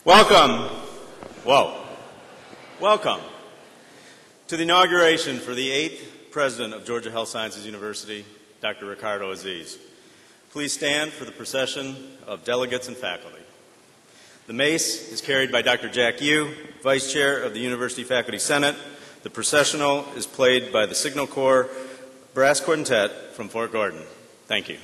Welcome. Whoa. Welcome to the inauguration for the 8th President of Georgia Health Sciences University, Dr. Ricardo Aziz. Please stand for the procession of delegates and faculty. The mace is carried by Dr. Jack Yu, Vice Chair of the University Faculty Senate. The processional is played by the Signal Corps Brass Quintet from Fort Gordon. Thank you.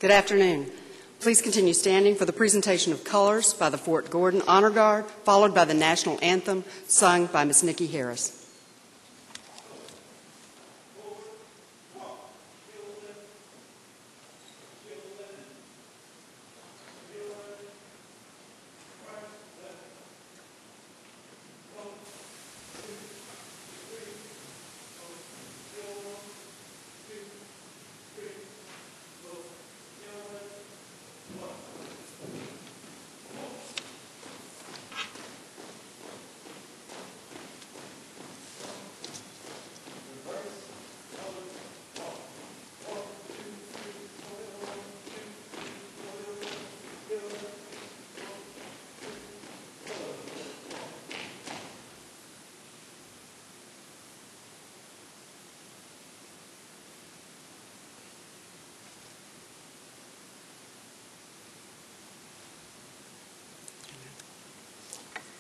Good afternoon. Please continue standing for the presentation of colors by the Fort Gordon Honor Guard, followed by the national anthem sung by Ms. Nikki Harris.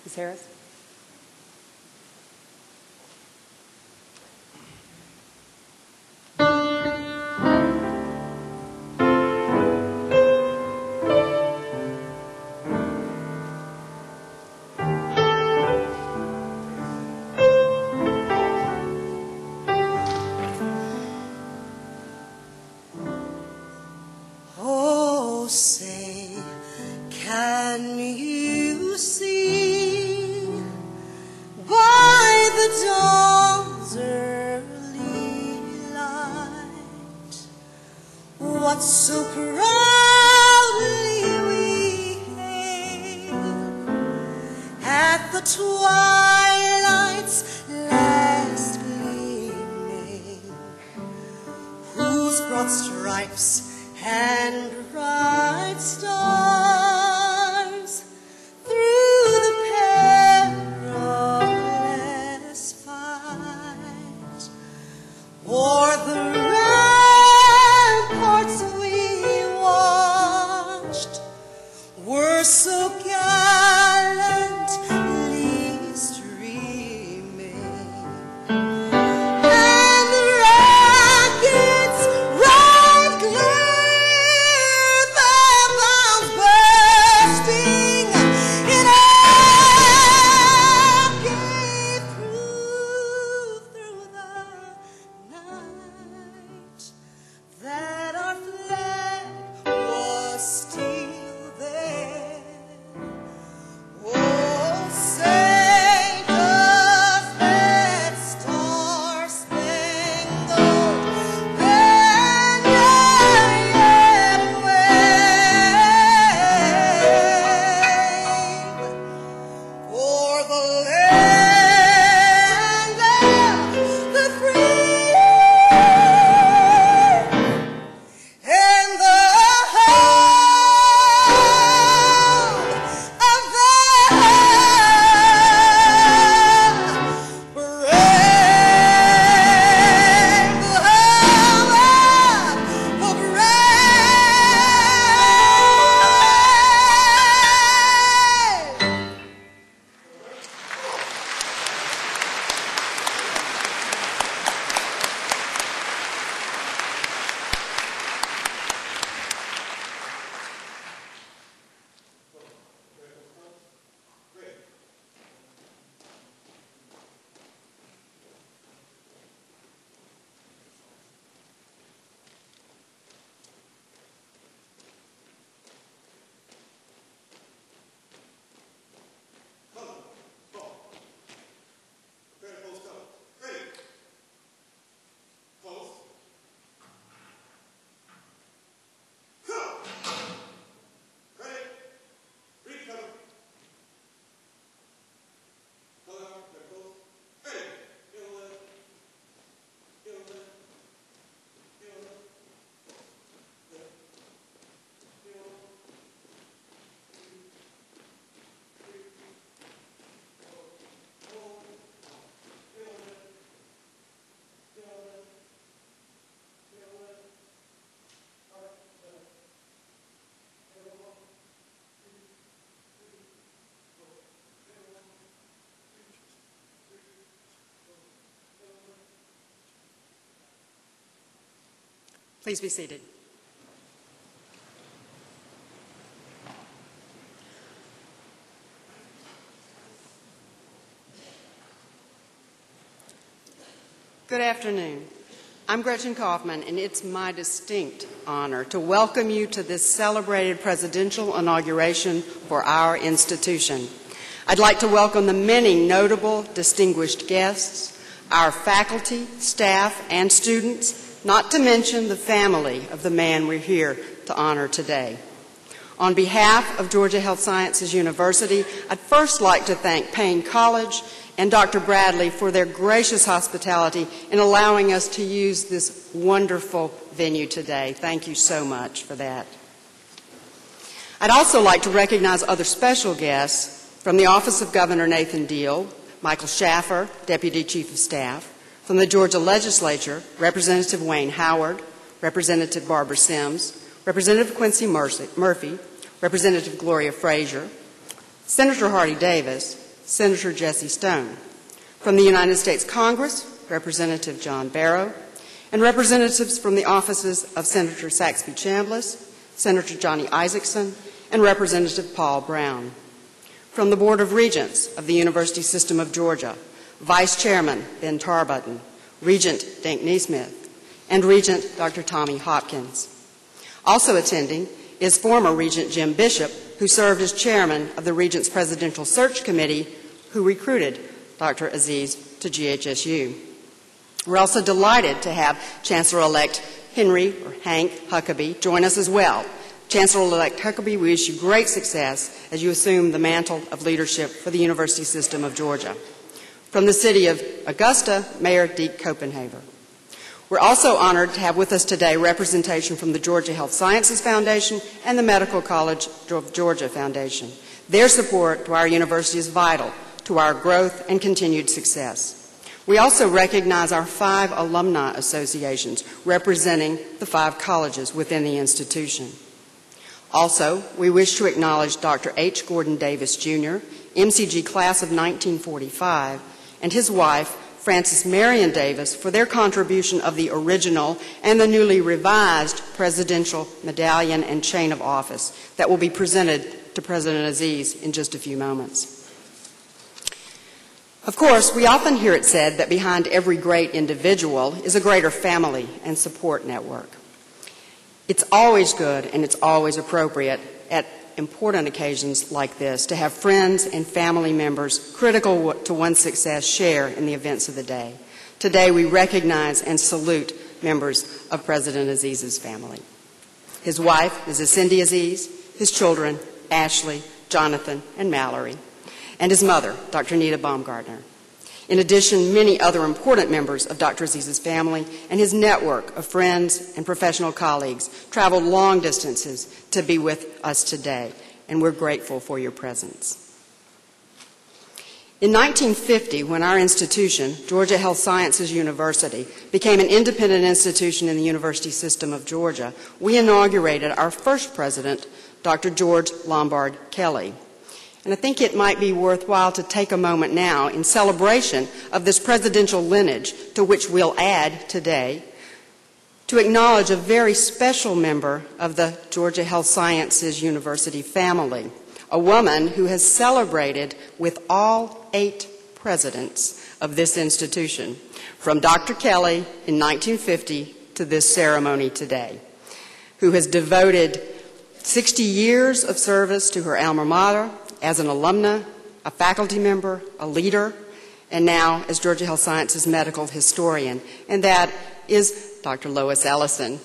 Ms. Harris? Oh, say, can you see by the dawn's early light what so proudly we hailed at the twilight's last gleaming, whose broad stripes and bright stars through the perilous fight o'er the ramparts we watched were so gallantly streaming, and the rackets right clear, their bounds bursting in air, gave proof through the night that our flag was still there. Oh, say does that star-spangled banner yet wave for the land of the free and the home of the Please be seated. Good afternoon. I'm Gretchen Kaufman, and it's my distinct honor to welcome you to this celebrated presidential inauguration for our institution. I'd like to welcome the many notable, distinguished guests, our faculty, staff, and students, not to mention the family of the man we're here to honor today. On behalf of Georgia Health Sciences University, I'd first like to thank Payne College and Dr. Bradley for their gracious hospitality in allowing us to use this wonderful venue today. Thank you so much for that. I'd also like to recognize other special guests from the Office of Governor Nathan Deal, Michael Schaffer, Deputy Chief of Staff, from the Georgia Legislature, Representative Wayne Howard, Representative Barbara Sims, Representative Quincy Murphy, Representative Gloria Frazier, Senator Hardy Davis, Senator Jesse Stone. From the United States Congress, Representative John Barrow, and representatives from the offices of Senator Saxby Chambliss, Senator Johnny Isaacson, and Representative Paul Brown. From the Board of Regents of the University System of Georgia, Vice Chairman Ben Tarbutton, Regent Dink Neesmith, and Regent Dr. Tommy Hopkins. Also attending is former Regent Jim Bishop, who served as chairman of the Regents Presidential Search Committee, who recruited Dr. Aziz to GHSU. We're also delighted to have Chancellor-elect Hank Huckabee join us as well. Chancellor-elect Huckabee, we wish you great success as you assume the mantle of leadership for the University System of Georgia. From the city of Augusta, Mayor Deke Copenhaver. We're also honored to have with us today representation from the Georgia Health Sciences Foundation and the Medical College of Georgia Foundation. Their support to our university is vital to our growth and continued success. We also recognize our 5 alumni associations representing the 5 colleges within the institution. Also, we wish to acknowledge Dr. H. Gordon Davis, Jr., MCG class of 1945, and his wife, Frances Marion Davis, for their contribution of the original and the newly revised Presidential Medallion and Chain of Office that will be presented to President Aziz in just a few moments. Of course, we often hear it said that behind every great individual is a greater family and support network. It's always good and it's always appropriate at important occasions like this to have friends and family members critical to one's success share in the events of the day. Today we recognize and salute members of President Aziz's family. His wife, Mrs. Cindy Aziz, his children, Ashley, Jonathan, and Mallory, and his mother, Dr. Nita Baumgartner. In addition, many other important members of Dr. Aziz's family and his network of friends and professional colleagues traveled long distances to be with us today, and we're grateful for your presence. In 1950, when our institution, Georgia Health Sciences University, became an independent institution in the University System of Georgia, we inaugurated our first president, Dr. George Lombard Kelly. And I think it might be worthwhile to take a moment now in celebration of this presidential lineage to which we'll add today to acknowledge a very special member of the Georgia Health Sciences University family, a woman who has celebrated with all 8 presidents of this institution, from Dr. Kelly in 1950 to this ceremony today, who has devoted 60 years of service to her alma mater, as an alumna, a faculty member, a leader, and now as Georgia Health Sciences medical historian, and that is Dr. Lois Ellison.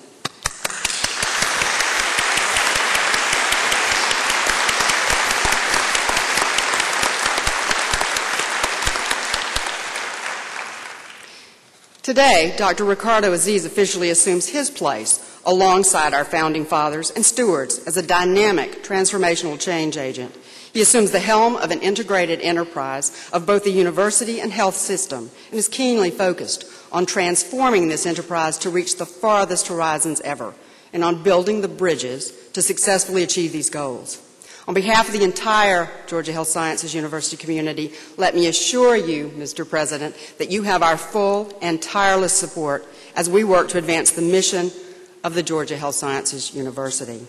Today, Dr. Ricardo Aziz officially assumes his place alongside our founding fathers and stewards as a dynamic transformational change agent. He assumes the helm of an integrated enterprise of both the university and health system and is keenly focused on transforming this enterprise to reach the farthest horizons ever and on building the bridges to successfully achieve these goals. On behalf of the entire Georgia Health Sciences University community, let me assure you, Mr. President, that you have our full and tireless support as we work to advance the mission of the Georgia Health Sciences University.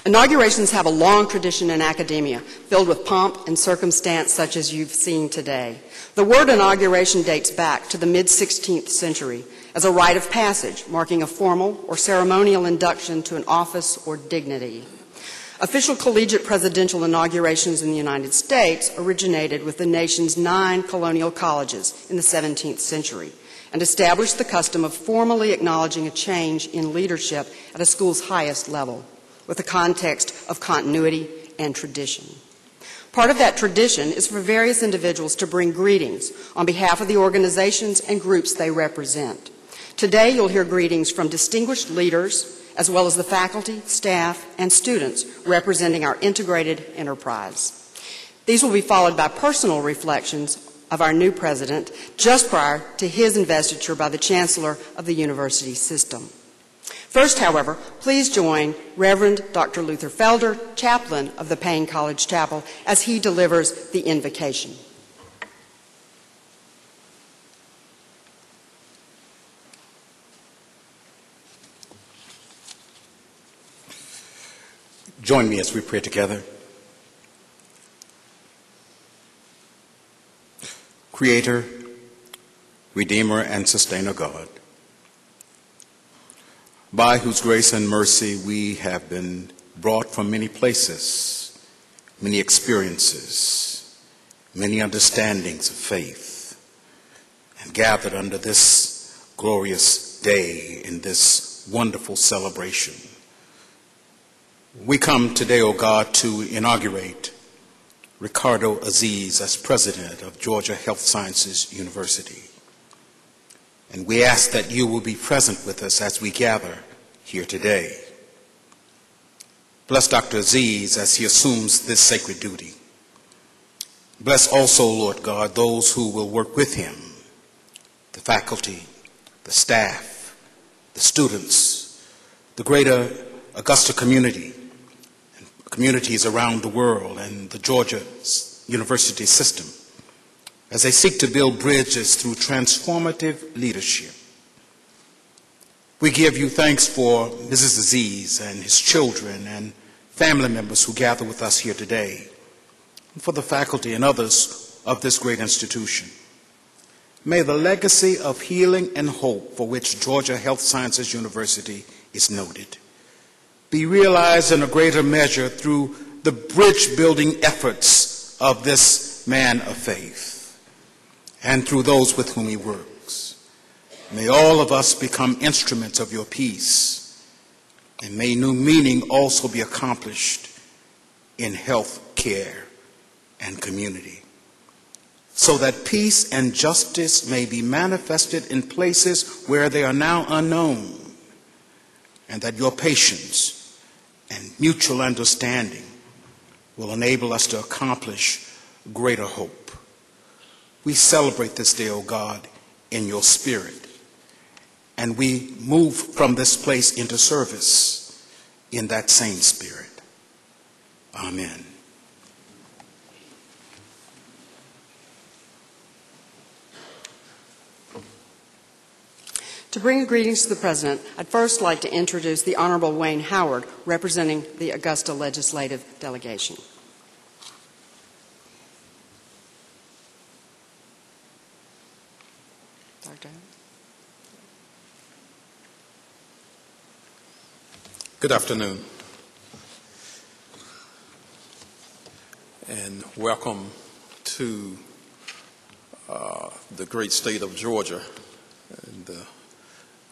Inaugurations have a long tradition in academia, filled with pomp and circumstance such as you've seen today. The word inauguration dates back to the mid-16th century as a rite of passage, marking a formal or ceremonial induction to an office or dignity. Official collegiate presidential inaugurations in the United States originated with the nation's 9 colonial colleges in the 17th century and established the custom of formally acknowledging a change in leadership at a school's highest level, with a context of continuity and tradition. Part of that tradition is for various individuals to bring greetings on behalf of the organizations and groups they represent. Today, you'll hear greetings from distinguished leaders, as well as the faculty, staff, and students representing our integrated enterprise. These will be followed by personal reflections of our new president just prior to his investiture by the chancellor of the university system. First, however, please join Reverend Dr. Luther Felder, chaplain of the Payne College Chapel, as he delivers the invocation. Join me as we pray together. Creator, Redeemer, and Sustainer God, by whose grace and mercy we have been brought from many places, many experiences, many understandings of faith, and gathered under this glorious day in this wonderful celebration. We come today, O God, to inaugurate Ricardo Aziz as president of Georgia Health Sciences University. And we ask that you will be present with us as we gather here today. Bless Dr. Aziz as he assumes this sacred duty. Bless also, Lord God, those who will work with him, the faculty, the staff, the students, the greater Augusta community, and communities around the world, and the Georgia University system, as they seek to build bridges through transformative leadership. We give you thanks for Mrs. Aziz and his children and family members who gather with us here today, and for the faculty and others of this great institution. May the legacy of healing and hope for which Georgia Health Sciences University is noted be realized in a greater measure through the bridge-building efforts of this man of faith, and through those with whom he works. May all of us become instruments of your peace, and may new meaning also be accomplished in health care and community, so that peace and justice may be manifested in places where they are now unknown, and that your patience and mutual understanding will enable us to accomplish greater hope. We celebrate this day, O God, in your spirit, and we move from this place into service in that same spirit. Amen. To bring greetings to the President, I'd first like to introduce the Honorable Wayne Howard, representing the Augusta Legislative Delegation. Dr. Good afternoon, and welcome to the great state of Georgia. And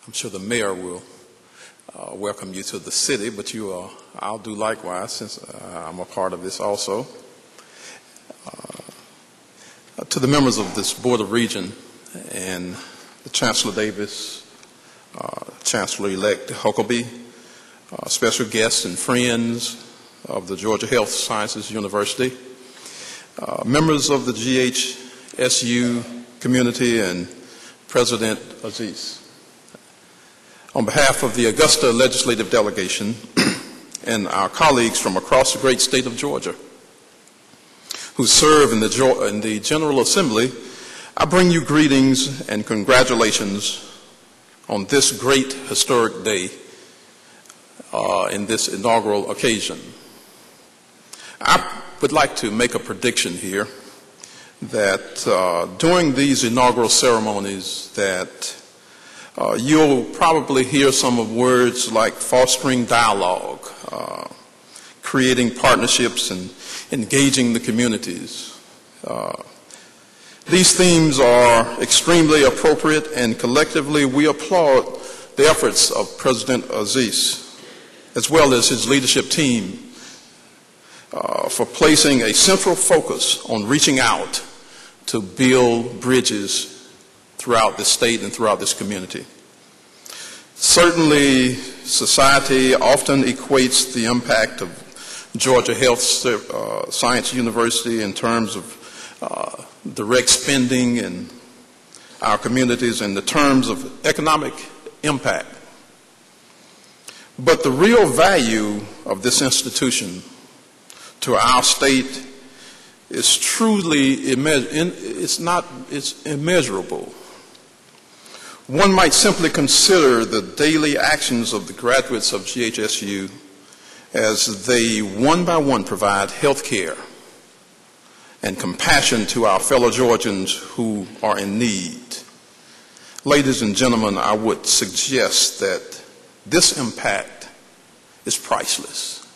I'm sure the mayor will welcome you to the city, but I'll do likewise since I'm a part of this also. To the members of this Board of Regents and the Chancellor Davis, Chancellor-elect Huckabee, special guests and friends of the Georgia Health Sciences University, members of the GHSU community, and President Aziz. On behalf of the Augusta Legislative Delegation and our colleagues from across the great state of Georgia who serve in the General Assembly, I bring you greetings and congratulations on this great historic day in this inaugural occasion. I would like to make a prediction here that during these inaugural ceremonies that you'll probably hear some of words like fostering dialogue, creating partnerships, and engaging the communities. These themes are extremely appropriate, and collectively we applaud the efforts of President Aziz, as well as his leadership team, for placing a central focus on reaching out to build bridges throughout the state and throughout this community. Certainly, society often equates the impact of Georgia Health Science University in terms of direct spending in our communities and the terms of economic impact. But the real value of this institution to our state is truly it's immeasurable. One might simply consider the daily actions of the graduates of GHSU as they one by one provide health care and compassion to our fellow Georgians who are in need. Ladies and gentlemen, I would suggest that this impact is priceless.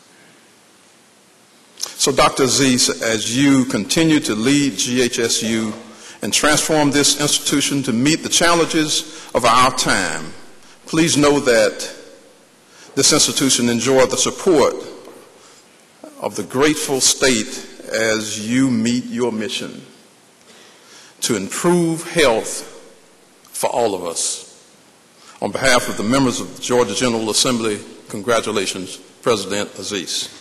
So Dr. Aziz, as you continue to lead GHSU and transform this institution to meet the challenges of our time, please know that this institution enjoys the support of the grateful state as you meet your mission to improve health for all of us. On behalf of the members of the Georgia General Assembly, congratulations, President Aziz.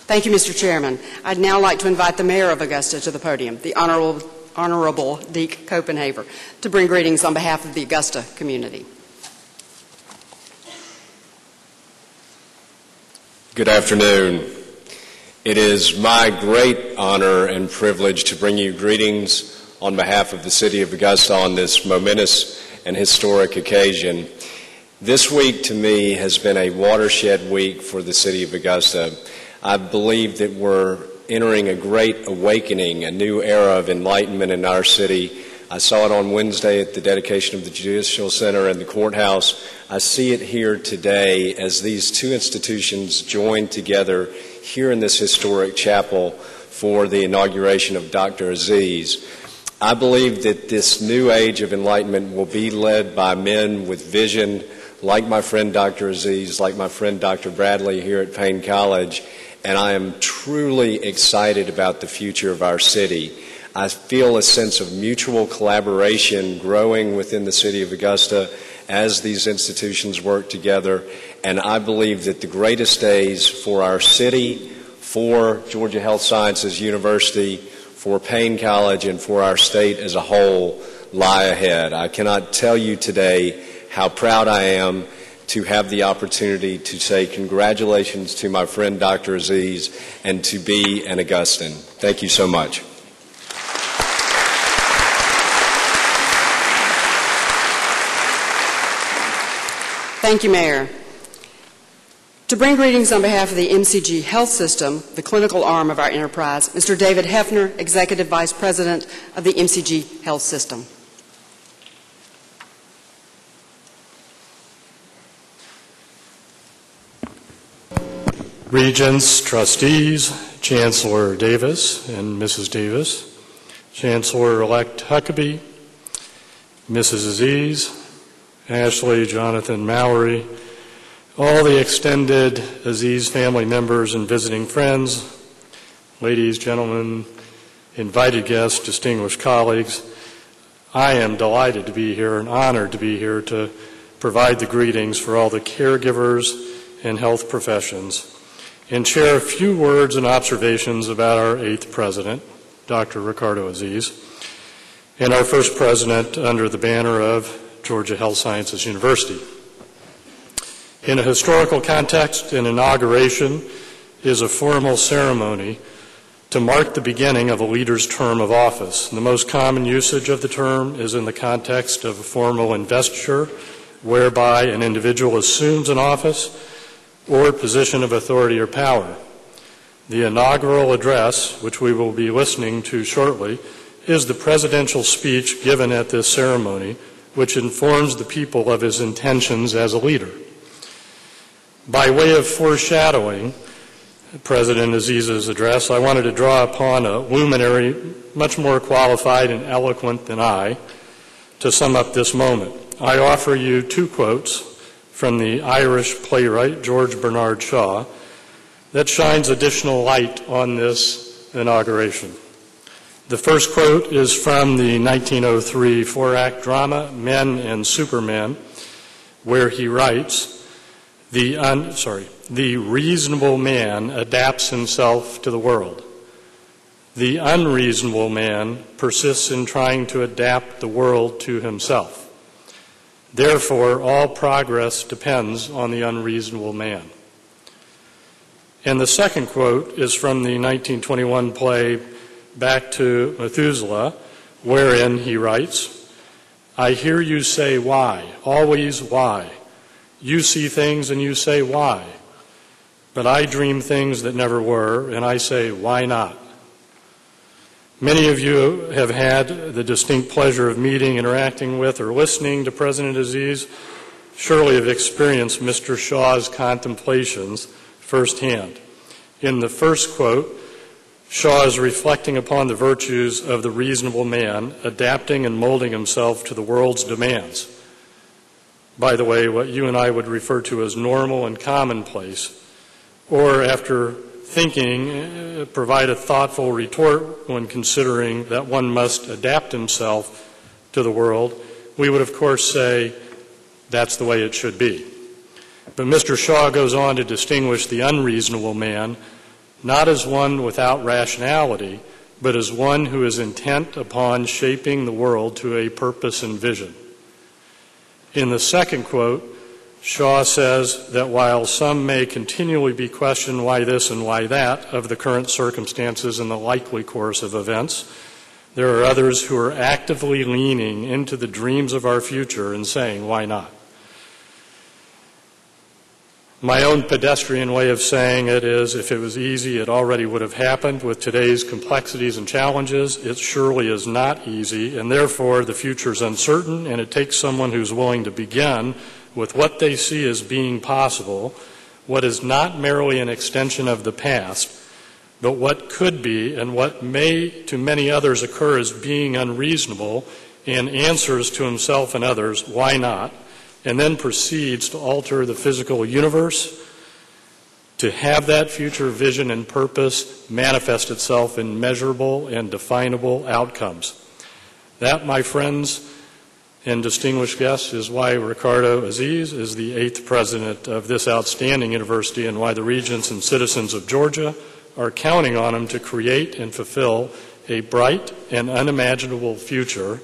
Thank you, Mr. Chairman. I'd now like to invite the Mayor of Augusta to the podium, the Honorable Deke Copenhaver, to bring greetings on behalf of the Augusta community. Good afternoon. It is my great honor and privilege to bring you greetings on behalf of the City of Augusta on this momentous and historic occasion. This week to me has been a watershed week for the City of Augusta. I believe that we're entering a great awakening, a new era of enlightenment in our city. I saw it on Wednesday at the dedication of the Judicial Center and the courthouse. I see it here today as these two institutions join together here in this historic chapel for the inauguration of Dr. Aziz. I believe that this new age of enlightenment will be led by men with vision like my friend Dr. Aziz, like my friend Dr. Bradley here at Payne College, and I am truly excited about the future of our city. I feel a sense of mutual collaboration growing within the City of Augusta as these institutions work together, and I believe that the greatest days for our city, for Georgia Health Sciences University, for Payne College, and for our state as a whole lie ahead. I cannot tell you today how proud I am to have the opportunity to say congratulations to my friend Dr. Aziz and to be an Augustan. Thank you so much. Thank you, Mayor. To bring greetings on behalf of the MCG Health System, the clinical arm of our enterprise, Mr. David Hefner, Executive Vice President of the MCG Health System. Regents, trustees, Chancellor Davis and Mrs. Davis, Chancellor-elect Huckabee, Mrs. Aziz, Ashley, Jonathan, Mallory, all the extended Aziz family members and visiting friends, ladies, gentlemen, invited guests, distinguished colleagues, I am delighted to be here and honored to be here to provide the greetings for all the caregivers and health professions and share a few words and observations about our 8th president, Dr. Ricardo Aziz, and our first president under the banner of Georgia Health Sciences University. In a historical context, an inauguration is a formal ceremony to mark the beginning of a leader's term of office. The most common usage of the term is in the context of a formal investiture, whereby an individual assumes an office or position of authority or power. The inaugural address, which we will be listening to shortly, is the presidential speech given at this ceremony, which informs the people of his intentions as a leader. By way of foreshadowing President Aziz's address, I wanted to draw upon a luminary much more qualified and eloquent than I to sum up this moment. I offer you two quotes from the Irish playwright George Bernard Shaw that shines additional light on this inauguration. The first quote is from the 1903 four-act drama Men and Supermen, where he writes, the reasonable man adapts himself to the world. The unreasonable man persists in trying to adapt the world to himself. Therefore, all progress depends on the unreasonable man. And the second quote is from the 1921 play Back to Methuselah, wherein he writes, I hear you say why, always why. You see things and you say why. But I dream things that never were, and I say, why not? Many of you have had the distinct pleasure of meeting, interacting with, or listening to President Aziz. Surely have experienced Mr. Shaw's contemplations firsthand. In the first quote, Shaw is reflecting upon the virtues of the reasonable man, adapting and molding himself to the world's demands. By the way, what you and I would refer to as normal and commonplace, or after thinking, provide a thoughtful retort when considering that one must adapt himself to the world, we would of course say that's the way it should be. But Mr. Shaw goes on to distinguish the unreasonable man not as one without rationality, but as one who is intent upon shaping the world to a purpose and vision. In the second quote, Shaw says that while some may continually be questioned why this and why that of the current circumstances and the likely course of events, there are others who are actively leaning into the dreams of our future and saying, why not? My own pedestrian way of saying it is, if it was easy, it already would have happened. With today's complexities and challenges, it surely is not easy, and therefore the future is uncertain, and it takes someone who's willing to begin with what they see as being possible, what is not merely an extension of the past, but what could be and what may to many others occur as being unreasonable, and answers to himself and others, why not? And then proceeds to alter the physical universe, to have that future vision and purpose manifest itself in measurable and definable outcomes. That, my friends and distinguished guests, is why Ricardo Aziz is the 8th president of this outstanding university, and why the regents and citizens of Georgia are counting on him to create and fulfill a bright and unimaginable future.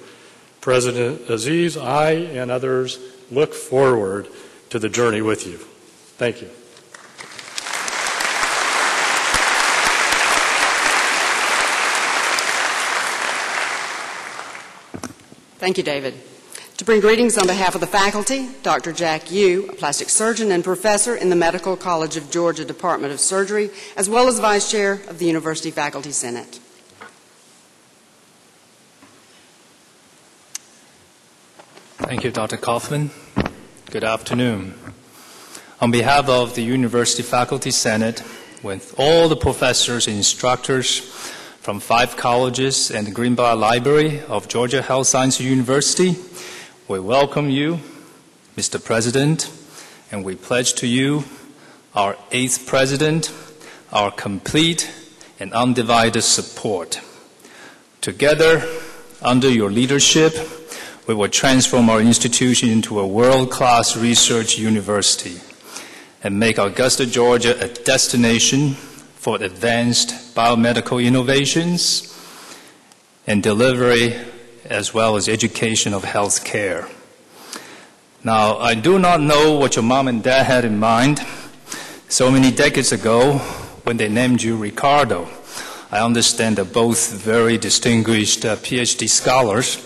President Aziz, I and others look forward to the journey with you. Thank you. Thank you, David. To bring greetings on behalf of the faculty, Dr. Jack Yu, a plastic surgeon and professor in the Medical College of Georgia Department of Surgery, as well as Vice Chair of the University Faculty Senate. Thank you, Dr. Kaufman. Good afternoon. On behalf of the University Faculty Senate, with all the professors and instructors from 5 colleges and the Greenbrier Library of Georgia Health Sciences University, we welcome you, Mr. President, and we pledge to you, our 8th President, our complete and undivided support. Together, under your leadership, we will transform our institution into a world-class research university and make Augusta, Georgia a destination for advanced biomedical innovations and delivery as well as education of health care. Now, I do not know what your mom and dad had in mind so many decades ago when they named you Ricardo. I understand they're both very distinguished PhD scholars,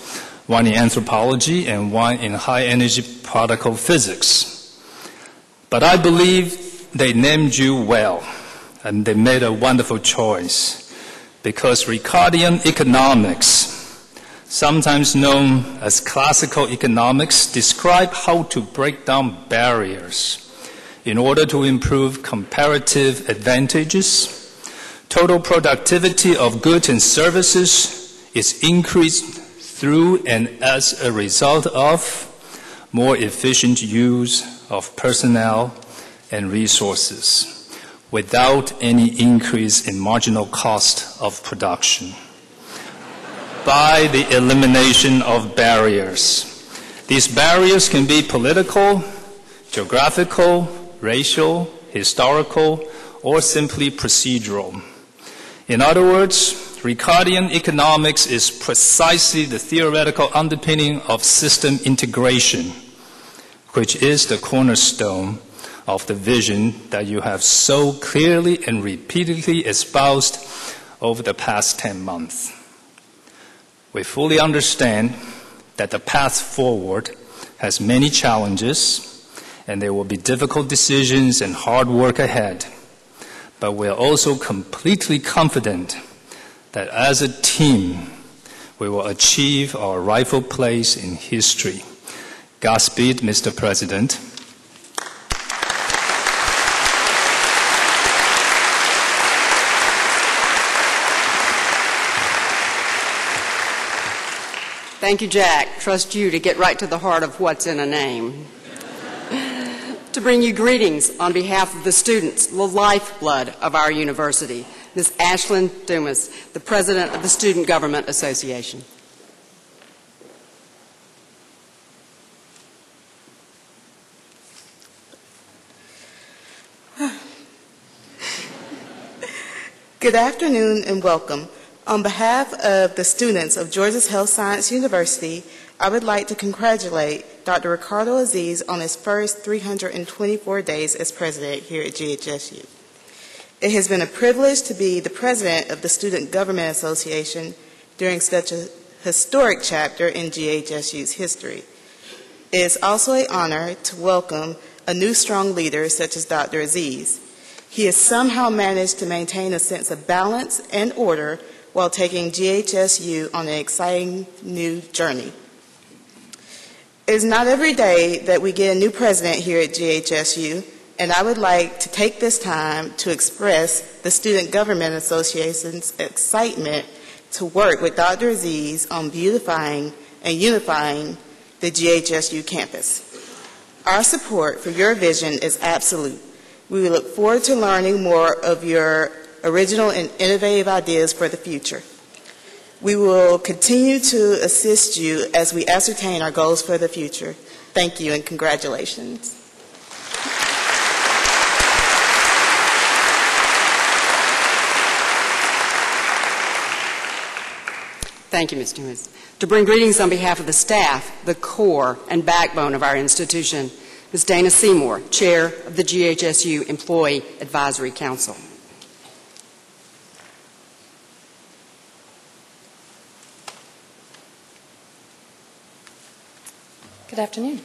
one in anthropology and one in high-energy particle physics. But I believe they named you well, and they made a wonderful choice, because Ricardian economics, sometimes known as classical economics, describe how to break down barriers in order to improve comparative advantages. Total productivity of goods and services is increased through and as a result of more efficient use of personnel and resources, without any increase in marginal cost of production. By the elimination of barriers. These barriers can be political, geographical, racial, historical, or simply procedural. In other words, Ricardian economics is precisely the theoretical underpinning of system integration, which is the cornerstone of the vision that you have so clearly and repeatedly espoused over the past 10 months. We fully understand that the path forward has many challenges, and there will be difficult decisions and hard work ahead. But we are also completely confident that as a team, we will achieve our rightful place in history. Godspeed, Mr. President. Thank you, Jack. Trust you to get right to the heart of what's in a name. To bring you greetings on behalf of the students, the lifeblood of our university, Ms. Ashlyn Dumas, the President of the Student Government Association. Good afternoon and welcome. On behalf of the students of Georgia Health Science University, I would like to congratulate Dr. Ricardo Aziz on his first 324 days as president here at GHSU. It has been a privilege to be the president of the Student Government Association during such a historic chapter in GHSU's history. It is also an honor to welcome a new strong leader such as Dr. Aziz. He has somehow managed to maintain a sense of balance and order while taking GHSU on an exciting new journey. It is not every day that we get a new president here at GHSU, and I would like to take this time to express the Student Government Association's excitement to work with Dr. Aziz on beautifying and unifying the GHSU campus. Our support for your vision is absolute. We look forward to learning more of your original and innovative ideas for the future. We will continue to assist you as we ascertain our goals for the future. Thank you and congratulations. Thank you, Ms. Dumas. To bring greetings on behalf of the staff, the core and backbone of our institution, Ms. Dana Seymour, Chair of the GHSU Employee Advisory Council. Good afternoon.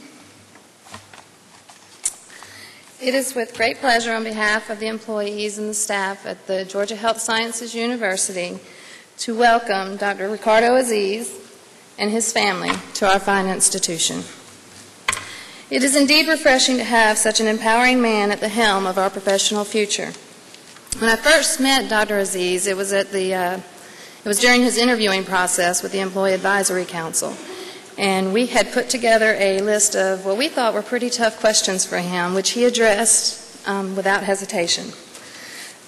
It is with great pleasure on behalf of the employees and the staff at the Georgia Health Sciences University to welcome Dr. Ricardo Aziz and his family to our fine institution. It is indeed refreshing to have such an empowering man at the helm of our professional future. When I first met Dr. Aziz, it was during his interviewing process with the Employee Advisory Council. And we had put together a list of what we thought were pretty tough questions for him, which he addressed without hesitation.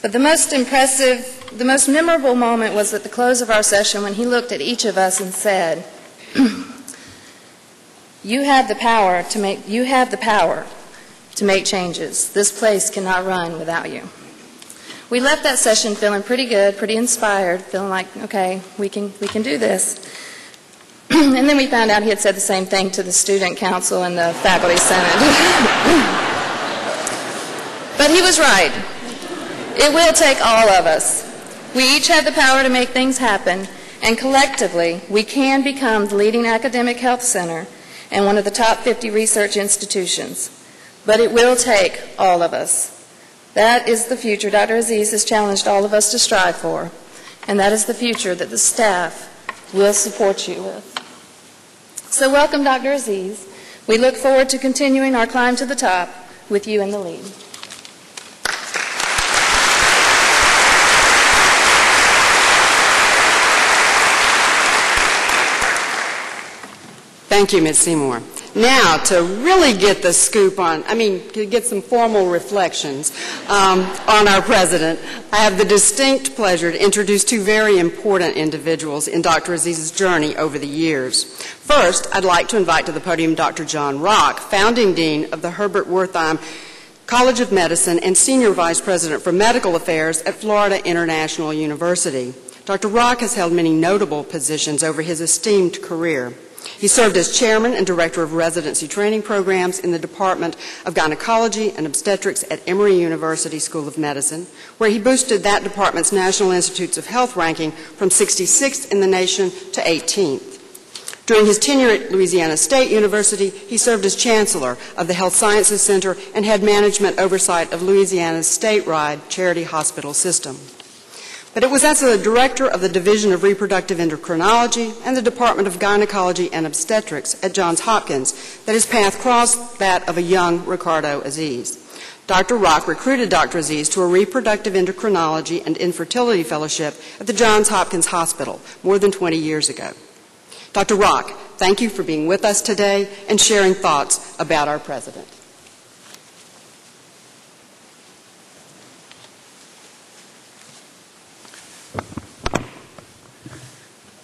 But the most memorable moment was at the close of our session when he looked at each of us and said, you have the power to make changes. This place cannot run without you. We left that session feeling pretty good, pretty inspired, feeling like, okay, we can do this. And then we found out he had said the same thing to the student council and the faculty senate. But he was right. It will take all of us We each have the power to make things happen, and collectively, we can become the leading academic health center and one of the top 50 research institutions. But it will take all of us. That is the future Dr. Aziz has challenged all of us to strive for, and that is the future that the staff will support you with. So welcome, Dr. Aziz. We look forward to continuing our climb to the top with you in the lead. Thank you, Ms. Seymour. Now, to really get the scoop to get some formal reflections on our president, I have the distinct pleasure to introduce two very important individuals in Dr. Aziz's journey over the years. First, I'd like to invite to the podium Dr. John Rock, founding dean of the Herbert Wertheim College of Medicine and senior vice president for medical affairs at Florida International University. Dr. Rock has held many notable positions over his esteemed career. He served as chairman and director of residency training programs in the Department of Gynecology and Obstetrics at Emory University School of Medicine, where he boosted that department's National Institutes of Health ranking from 66th in the nation to 18th. During his tenure at Louisiana State University, he served as chancellor of the Health Sciences Center and had management oversight of Louisiana's statewide charity hospital system. But it was as the director of the Division of Reproductive Endocrinology and the Department of Gynecology and Obstetrics at Johns Hopkins that his path crossed that of a young Ricardo Aziz. Dr. Rock recruited Dr. Aziz to a reproductive endocrinology and infertility fellowship at the Johns Hopkins Hospital more than 20 years ago. Dr. Rock, thank you for being with us today and sharing thoughts about our president.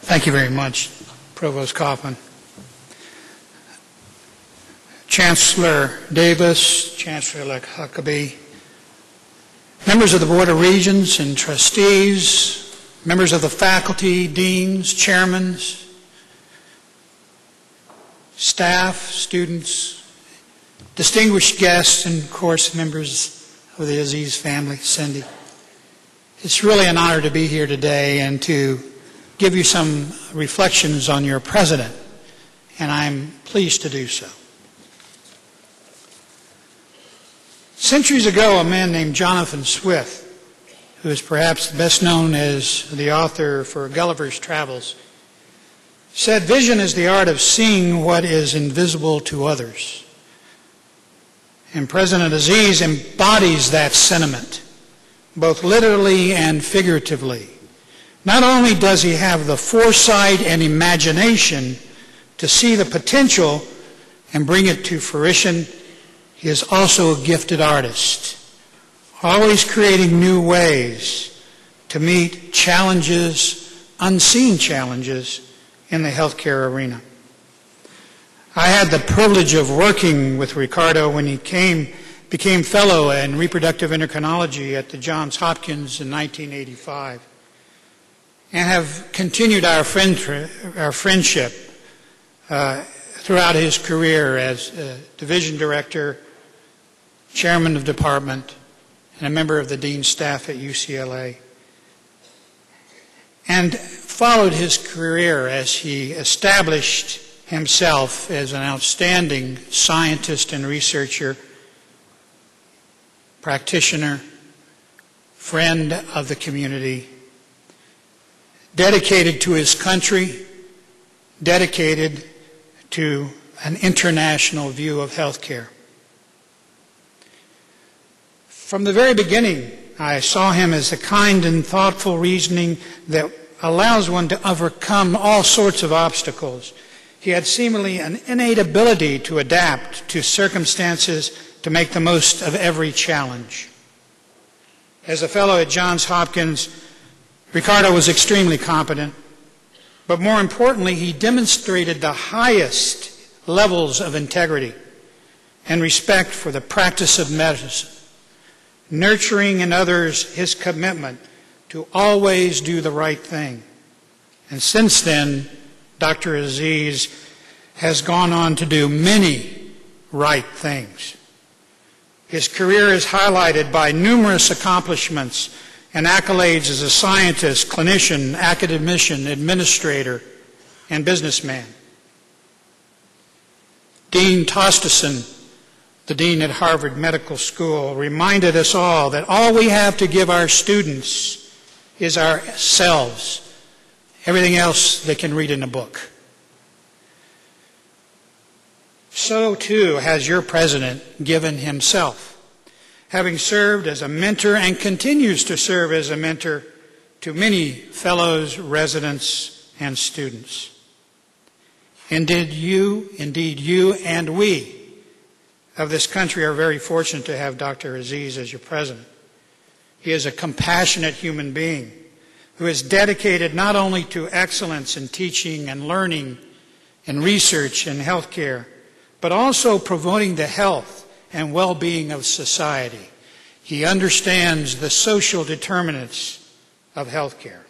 Thank you very much, Provost Kaufman. Chancellor Davis, Chancellor-elect Huckabee, members of the Board of Regents and trustees, members of the faculty, deans, chairmen, staff, students, distinguished guests, and, of course, members of the Aziz family, Cindy. It's really an honor to be here today and to give you some reflections on your president, and I'm pleased to do so. Centuries ago, a man named Jonathan Swift, who is perhaps best known as the author for Gulliver's Travels, said, "Vision is the art of seeing what is invisible to others." And President Aziz embodies that sentiment, both literally and figuratively. Not only does he have the foresight and imagination to see the potential and bring it to fruition, he is also a gifted artist, always creating new ways to meet challenges, unseen challenges, in the healthcare arena. I had the privilege of working with Ricardo when he became fellow in reproductive endocrinology at the Johns Hopkins in 1985. And have continued our friendship throughout his career as division director, chairman of department, and a member of the dean's staff at UCLA. And followed his career as he established himself as an outstanding scientist and researcher, practitioner, friend of the community, dedicated to his country, dedicated to an international view of healthcare. From the very beginning, I saw him as the kind and thoughtful reasoning that allows one to overcome all sorts of obstacles. He had seemingly an innate ability to adapt to circumstances to make the most of every challenge. As a fellow at Johns Hopkins, Ricardo was extremely competent, but more importantly, he demonstrated the highest levels of integrity and respect for the practice of medicine, nurturing in others his commitment to always do the right thing. And since then, Dr. Aziz has gone on to do many right things. His career is highlighted by numerous accomplishments and accolades as a scientist, clinician, academician, administrator, and businessman. Dean Tosteson, the dean at Harvard Medical School, reminded us all that all we have to give our students is ourselves. Everything else they can read in a book. So too has your president given himself, having served as a mentor and continues to serve as a mentor to many fellows, residents, and students. Indeed, you and we of this country are very fortunate to have Dr. Aziz as your president. He is a compassionate human being who is dedicated not only to excellence in teaching and learning and research and healthcare, but also promoting the health and well-being of society. He understands the social determinants of healthcare.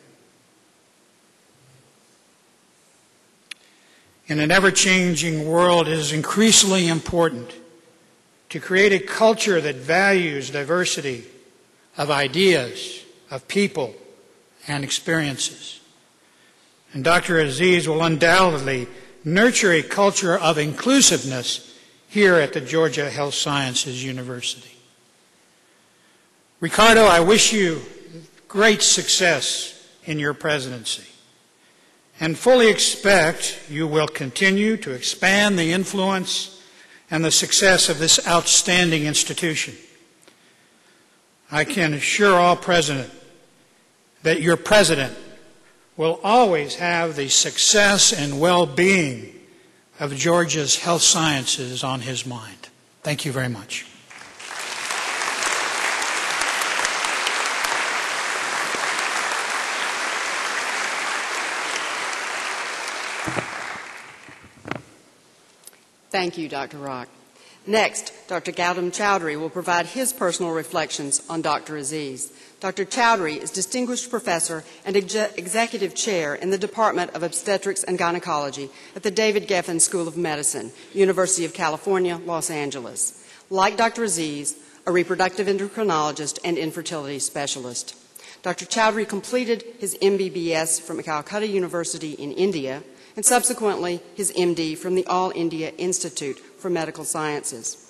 In an ever-changing world, it is increasingly important to create a culture that values diversity of ideas, of people, and experiences. And Dr. Aziz will undoubtedly nurture a culture of inclusiveness here at the Georgia Health Sciences University. Ricardo, I wish you great success in your presidency and fully expect you will continue to expand the influence and the success of this outstanding institution. I can assure all present that your president will always have the success and well-being of Georgia's health sciences on his mind. Thank you very much. Thank you, Dr. Rock. Next, Dr. Gautam Chowdhury will provide his personal reflections on Dr. Aziz. Dr. Chowdhury is Distinguished Professor and Executive Chair in the Department of Obstetrics and Gynecology at the David Geffen School of Medicine, University of California, Los Angeles. Like Dr. Aziz, a reproductive endocrinologist and infertility specialist. Dr. Chowdhury completed his MBBS from Calcutta University in India and subsequently his MD from the All India Institute for Medical Sciences.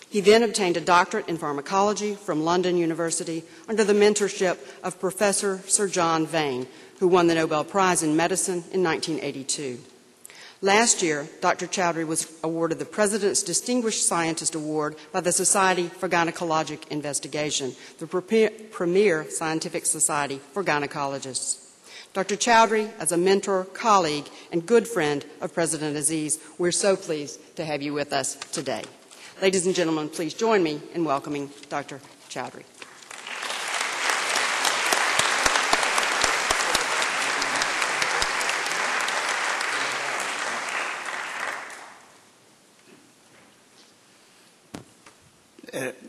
He then obtained a doctorate in pharmacology from London University under the mentorship of Professor Sir John Vane, who won the Nobel Prize in Medicine in 1982. Last year, Dr. Chowdhury was awarded the President's Distinguished Scientist Award by the Society for Gynecologic Investigation, the premier scientific society for gynecologists. Dr. Chowdhury, as a mentor, colleague, and good friend of President Aziz, we're so pleased to have you with us today. Ladies and gentlemen, please join me in welcoming Dr. Chowdhury.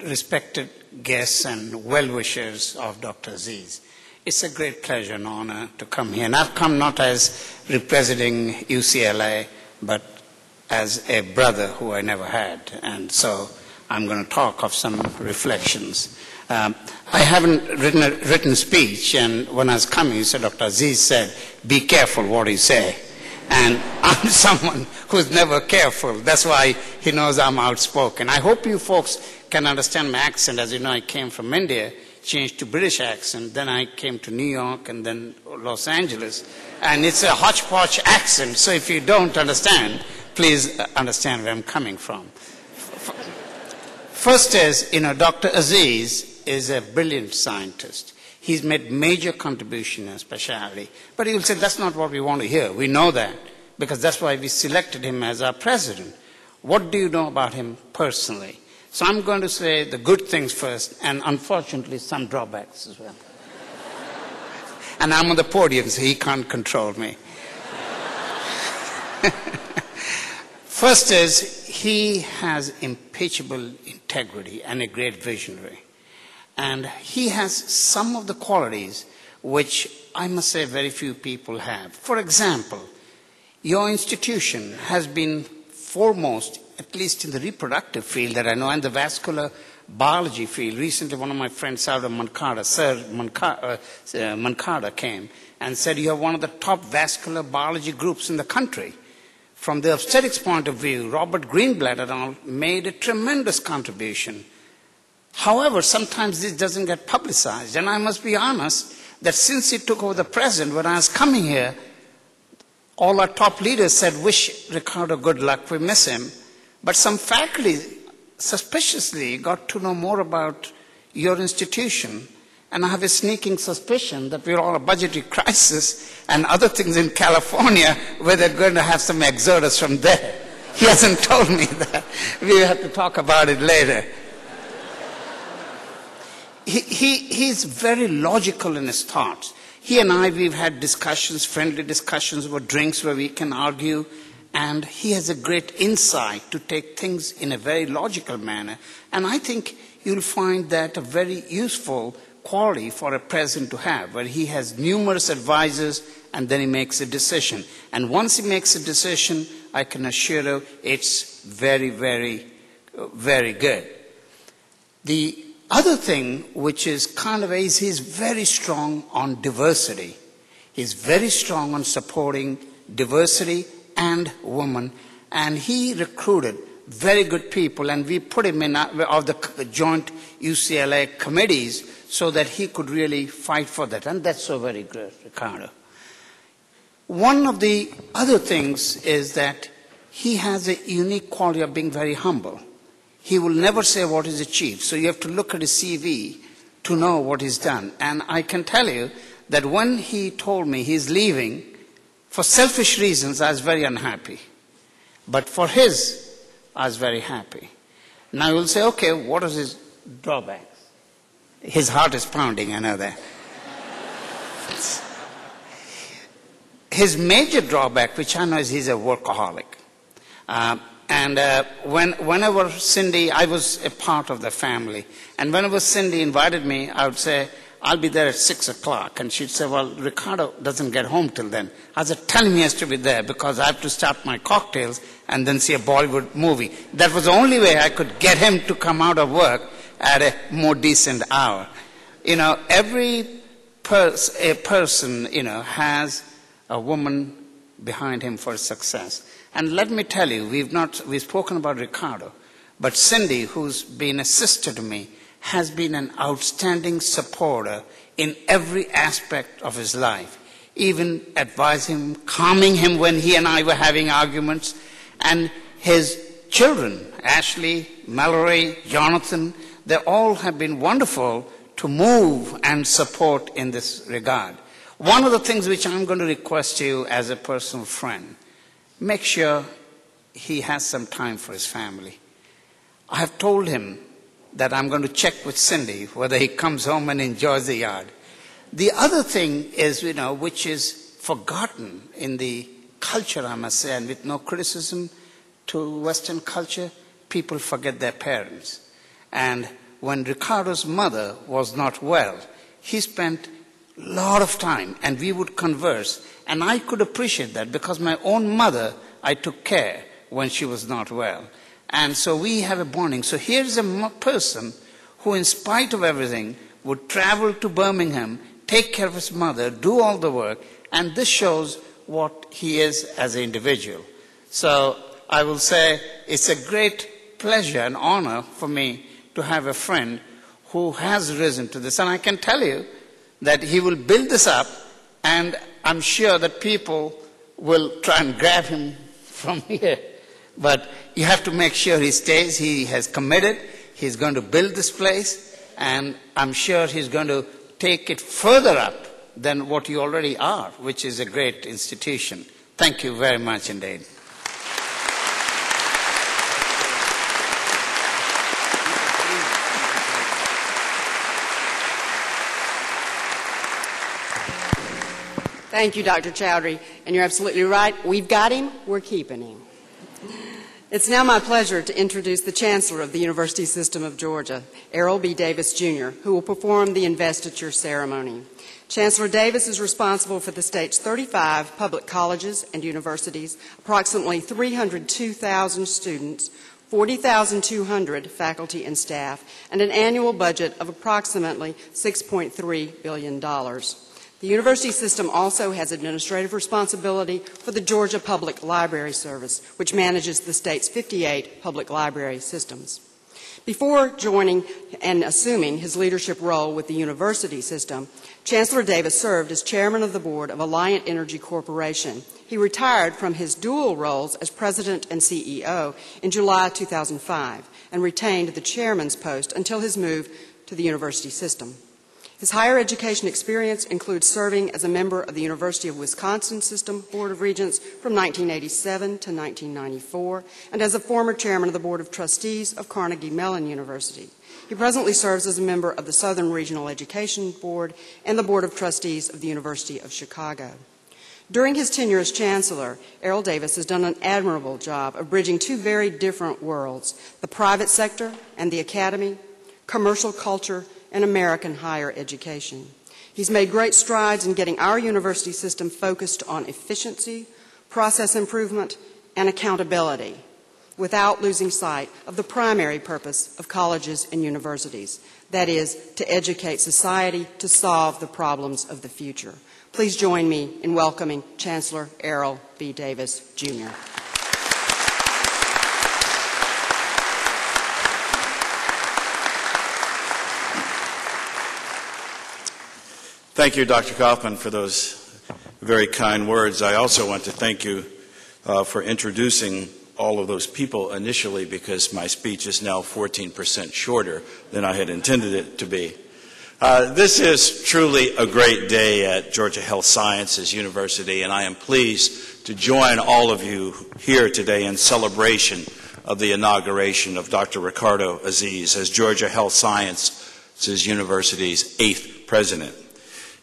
Respected guests and well-wishers of Dr. Aziz, it's a great pleasure and honor to come here. And I've come not as representing UCLA, but as a brother who I never had. And so I'm going to talk of some reflections. I haven't written a written speech, and when I was coming, you said, Dr. Aziz said, be careful what you say. And I'm someone who's never careful. That's why he knows I'm outspoken. I hope you folks can understand my accent. As you know, I came from India, changed to British accent, then I came to New York and then Los Angeles. And it's a hodgepodge accent, so if you don't understand, please understand where I'm coming from. First is, Dr. Aziz is a brilliant scientist. He's made major contribution in specialty. But he will say, that's not what we want to hear. We know that, because that's why we selected him as our president. What do you know about him personally? So I'm going to say the good things first, and unfortunately some drawbacks as well. And I'm on the podium, so he can't control me. First is, he has impeachable integrity and a great visionary. And he has some of the qualities which I must say very few people have. For example, your institution has been foremost, at least in the reproductive field that I know, and the vascular biology field. Recently, one of my friends out of Mankada, Sir Mankada, came and said, you have one of the top vascular biology groups in the country. From the obstetrics point of view, Robert Greenblatt et al. Made a tremendous contribution. However, sometimes this doesn't get publicized. And I must be honest that since he took over the president, when I was coming here, all our top leaders said, wish Ricardo good luck, we miss him. But some faculty suspiciously got to know more about your institution. And I have a sneaking suspicion that we're all a budgetary crisis and other things in California where they're going to have some exodus from there. He hasn't told me that. We have to talk about it later. He's very logical in his thoughts. He and I, we've had discussions, friendly discussions over drinks where we can argue, and he has a great insight to take things in a very logical manner. And I think you'll find that a very useful quality for a president to have, where he has numerous advisors and then he makes a decision. And once he makes a decision, I can assure you it's very, very, very good. The other thing, which is kind of, is he's very strong on diversity. He's very strong on supporting diversity and women, and he recruited very good people, and we put him in of the joint UCLA committees so that he could really fight for that, and that's so very good, Ricardo. One of the other things is that he has a unique quality of being very humble. He will never say what is achieved, so you have to look at his CV to know what he's done. And I can tell you that when he told me he's leaving, for selfish reasons, I was very unhappy. But for his, I was very happy. Now you'll say, okay, what is his drawbacks? His heart is pounding, I know that. His major drawback, which I know, is he's a workaholic. Whenever Cindy, I was a part of the family, and whenever Cindy invited me, I would say, I'll be there at 6 o'clock. And she'd say, well, Ricardo doesn't get home till then. I said, tell him he has to be there because I have to start my cocktails and then see a Bollywood movie. That was the only way I could get him to come out of work at a more decent hour. You know, every person, you know, has a woman behind him for success. And let me tell you, we've spoken about Ricardo, but Cindy, who's been a sister to me, has been an outstanding supporter in every aspect of his life, even advising him, calming him when he and I were having arguments. And his children, Ashley, Mallory, Jonathan, they all have been wonderful to move and support in this regard. One of the things which I'm going to request you as a personal friend, make sure he has some time for his family. I have told him that I'm going to check with Cindy whether he comes home and enjoys the yard. The other thing is, you know, which is forgotten in the culture, I must say, and with no criticism to Western culture, people forget their parents. And when Ricardo's mother was not well, he spent a lot of time, and we would converse. And I could appreciate that because my own mother, I took care when she was not well. And so we have a bonding. So here's a person who, in spite of everything, would travel to Birmingham, take care of his mother, do all the work, and this shows what he is as an individual. So I will say it's a great pleasure and honor for me to have a friend who has risen to this. And I can tell you that he will build this up, and I'm sure that people will try and grab him from here. But you have to make sure he stays. He has committed. He's going to build this place, and I'm sure he's going to take it further up than what you already are, which is a great institution. Thank you very much indeed. Thank you, Dr. Chowdhury. And you're absolutely right. We've got him. We're keeping him. It's now my pleasure to introduce the Chancellor of the University System of Georgia, Errol B. Davis, Jr., who will perform the investiture ceremony. Chancellor Davis is responsible for the state's 35 public colleges and universities, approximately 302,000 students, 40,200 faculty and staff, and an annual budget of approximately $6.3 billion. The university system also has administrative responsibility for the Georgia Public Library Service, which manages the state's 58 public library systems. Before joining and assuming his leadership role with the university system, Chancellor Davis served as chairman of the board of Alliant Energy Corporation. He retired from his dual roles as president and CEO in July 2005 and retained the chairman's post until his move to the university system. His higher education experience includes serving as a member of the University of Wisconsin System Board of Regents from 1987 to 1994, and as a former chairman of the Board of Trustees of Carnegie Mellon University. He presently serves as a member of the Southern Regional Education Board and the Board of Trustees of the University of Chicago. During his tenure as Chancellor, Errol Davis has done an admirable job of bridging two very different worlds, the private sector and the academy, commercial culture, and American higher education. He's made great strides in getting our university system focused on efficiency, process improvement, and accountability, without losing sight of the primary purpose of colleges and universities, that is, to educate society to solve the problems of the future. Please join me in welcoming Chancellor Errol B. Davis, Jr. Thank you, Dr. Kaufman, for those very kind words. I also want to thank you for introducing all of those people initially, because my speech is now 14% shorter than I had intended it to be. This is truly a great day at Georgia Health Sciences University, and I am pleased to join all of you here today in celebration of the inauguration of Dr. Ricardo Aziz as Georgia Health Sciences University's 8th president.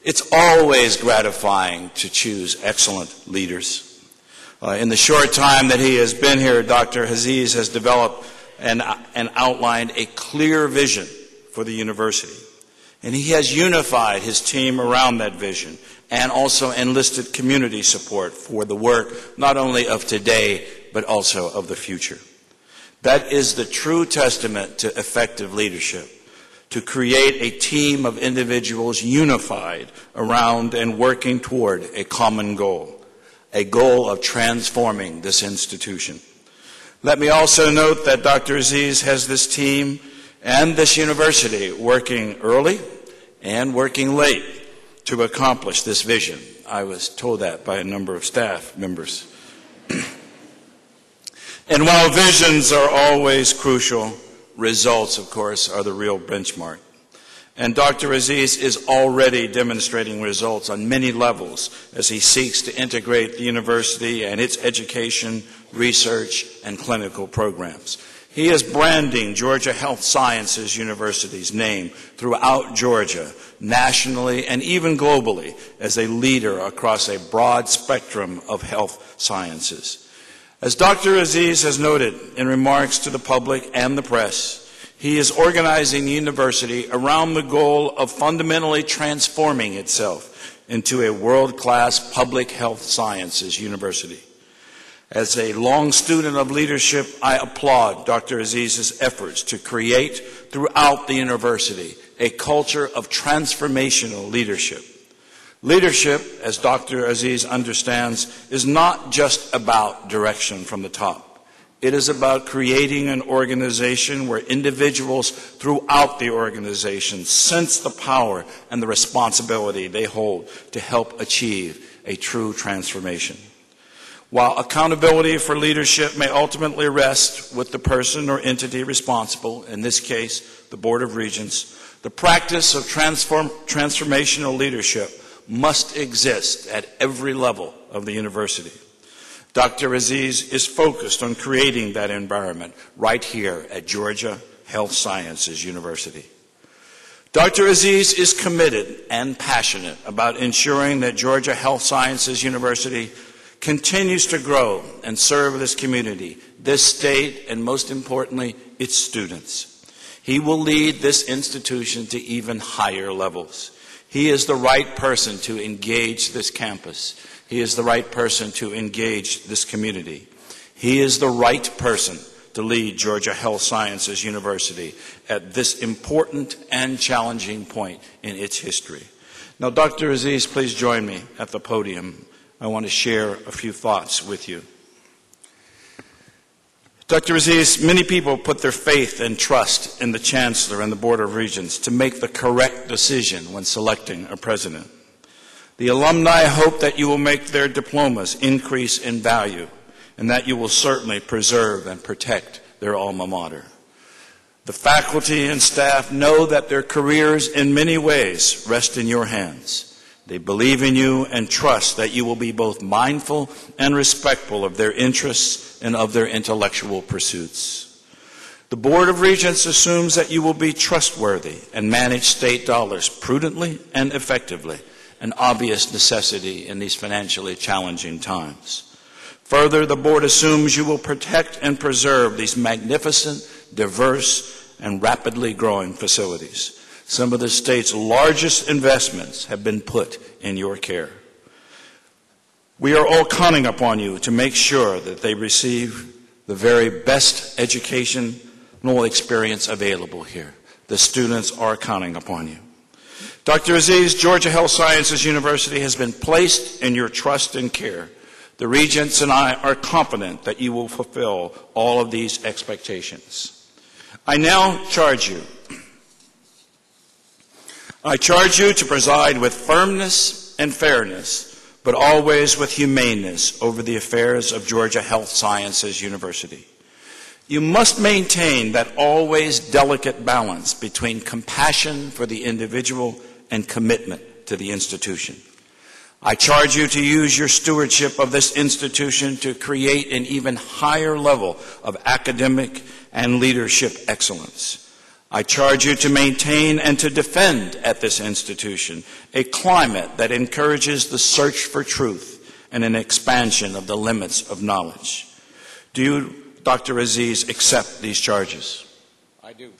It's always gratifying to choose excellent leaders. In the short time that he has been here, Dr. Aziz has developed and outlined a clear vision for the university. And he has unified his team around that vision and also enlisted community support for the work not only of today, but also of the future. That is the true testament to effective leadership, to create a team of individuals unified around and working toward a common goal, a goal of transforming this institution. Let me also note that Dr. Aziz has this team and this university working early and working late to accomplish this vision. I was told that by a number of staff members. And while visions are always crucial, results, of course, are the real benchmark. And Dr. Aziz is already demonstrating results on many levels as he seeks to integrate the university and its education, research, and clinical programs. He is branding Georgia Health Sciences University's name throughout Georgia, nationally and even globally, as a leader across a broad spectrum of health sciences. As Dr. Aziz has noted in remarks to the public and the press, he is organizing the university around the goal of fundamentally transforming itself into a world-class public health sciences university. As a long student of leadership, I applaud Dr. Aziz's efforts to create throughout the university a culture of transformational leadership. Leadership, as Dr. Aziz understands, is not just about direction from the top. It is about creating an organization where individuals throughout the organization sense the power and the responsibility they hold to help achieve a true transformation. While accountability for leadership may ultimately rest with the person or entity responsible, in this case, the Board of Regents, the practice of transformational leadership must exist at every level of the university. Dr. Aziz is focused on creating that environment right here at Georgia Health Sciences University. Dr. Aziz is committed and passionate about ensuring that Georgia Health Sciences University continues to grow and serve this community, this state, and most importantly, its students. He will lead this institution to even higher levels. He is the right person to engage this campus. He is the right person to engage this community. He is the right person to lead Georgia Health Sciences University at this important and challenging point in its history. Now, Dr. Aziz, please join me at the podium. I want to share a few thoughts with you. Dr. Aziz, many people put their faith and trust in the Chancellor and the Board of Regents to make the correct decision when selecting a president. The alumni hope that you will make their diplomas increase in value and that you will certainly preserve and protect their alma mater. The faculty and staff know that their careers in many ways rest in your hands. They believe in you and trust that you will be both mindful and respectful of their interests and of their intellectual pursuits. The Board of Regents assumes that you will be trustworthy and manage state dollars prudently and effectively, an obvious necessity in these financially challenging times. Further, the board assumes you will protect and preserve these magnificent, diverse, and rapidly growing facilities. Some of the state's largest investments have been put in your care. We are all counting upon you to make sure that they receive the very best educational experience available here. The students are counting upon you. Dr. Aziz, Georgia Health Sciences University has been placed in your trust and care. The Regents and I are confident that you will fulfill all of these expectations. I now charge you. I charge you to preside with firmness and fairness, but always with humaneness over the affairs of Georgia Health Sciences University. You must maintain that always delicate balance between compassion for the individual and commitment to the institution. I charge you to use your stewardship of this institution to create an even higher level of academic and leadership excellence. I charge you to maintain and to defend at this institution a climate that encourages the search for truth and an expansion of the limits of knowledge. Do you, Dr. Aziz, accept these charges? I do.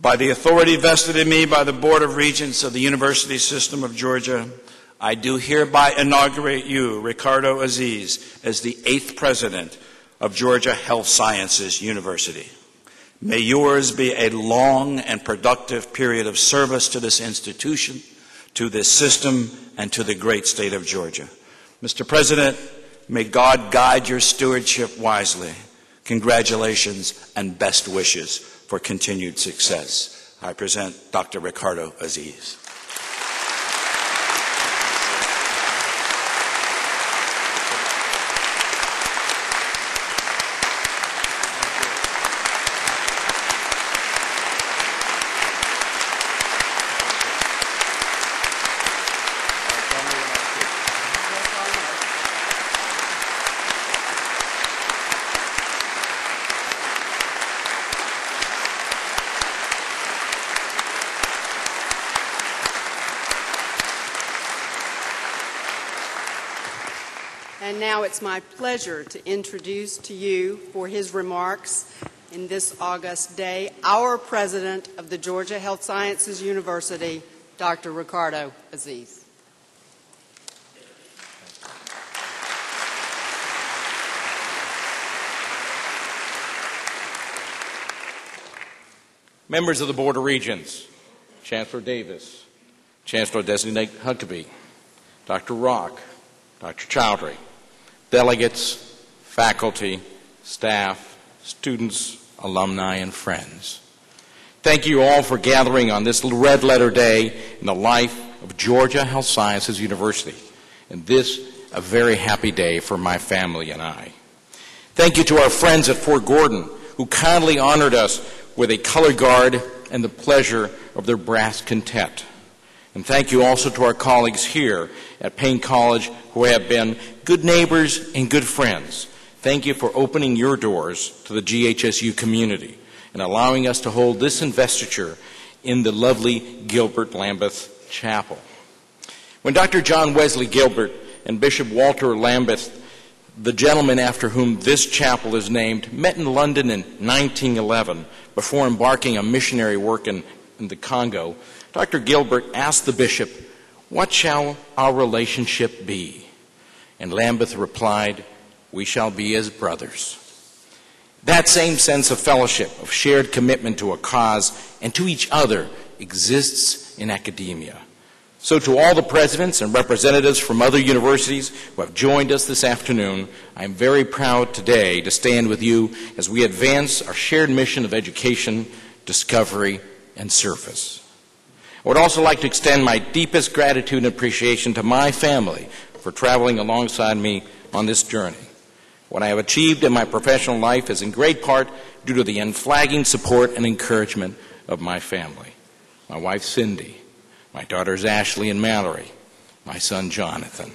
By the authority vested in me by the Board of Regents of the University System of Georgia, I do hereby inaugurate you, Ricardo Aziz, as the 8th President of Georgia Health Sciences University. May yours be a long and productive period of service to this institution, to this system, and to the great state of Georgia. Mr. President, may God guide your stewardship wisely. Congratulations and best wishes for continued success. I present Dr. Ricardo Aziz. And now it's my pleasure to introduce to you for his remarks in this August day, our President of the Georgia Health Sciences University, Dr. Ricardo Aziz. Members of the Board of Regents, Chancellor Davis, Chancellor-designate Huckabee, Dr. Rock, Dr. Chowdhury, delegates, faculty, staff, students, alumni, and friends. Thank you all for gathering on this red letter day in the life of Georgia Health Sciences University, and this a very happy day for my family and I. Thank you to our friends at Fort Gordon who kindly honored us with a color guard and the pleasure of their brass quintet. And thank you also to our colleagues here at Payne College who have been good neighbors and good friends. Thank you for opening your doors to the GHSU community and allowing us to hold this investiture in the lovely Gilbert Lambeth Chapel. When Dr. John Wesley Gilbert and Bishop Walter Lambeth, the gentleman after whom this chapel is named, met in London in 1911 before embarking on missionary work in the Congo, Dr. Gilbert asked the bishop, "What shall our relationship be?" And Lambeth replied, "We shall be as brothers." That same sense of fellowship, of shared commitment to a cause and to each other exists in academia. So to all the presidents and representatives from other universities who have joined us this afternoon, I am very proud today to stand with you as we advance our shared mission of education, discovery, and service. I would also like to extend my deepest gratitude and appreciation to my family for traveling alongside me on this journey. What I have achieved in my professional life is in great part due to the unflagging support and encouragement of my family. My wife, Cindy, my daughters, Ashley and Mallory, my son, Jonathan.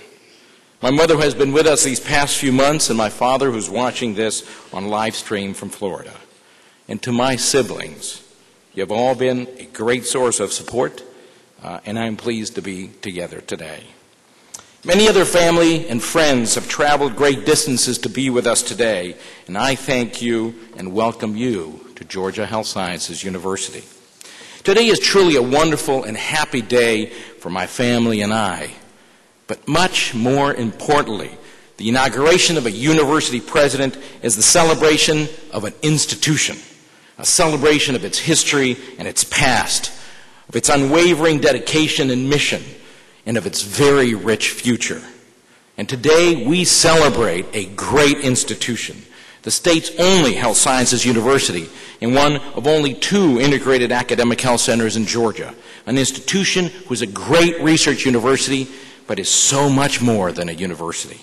My mother has been with us these past few months, and my father, who's watching this on live stream from Florida. And to my siblings, you have all been a great source of support, and I'm pleased to be together today. Many other family and friends have traveled great distances to be with us today, and I thank you and welcome you to Georgia Health Sciences University. Today is truly a wonderful and happy day for my family and I, but much more importantly, the inauguration of a university president is the celebration of an institution, a celebration of its history and its past, of its unwavering dedication and mission, and of its very rich future. And today we celebrate a great institution, the state's only health sciences university, and one of only 2 integrated academic health centers in Georgia, an institution who is a great research university, but is so much more than a university.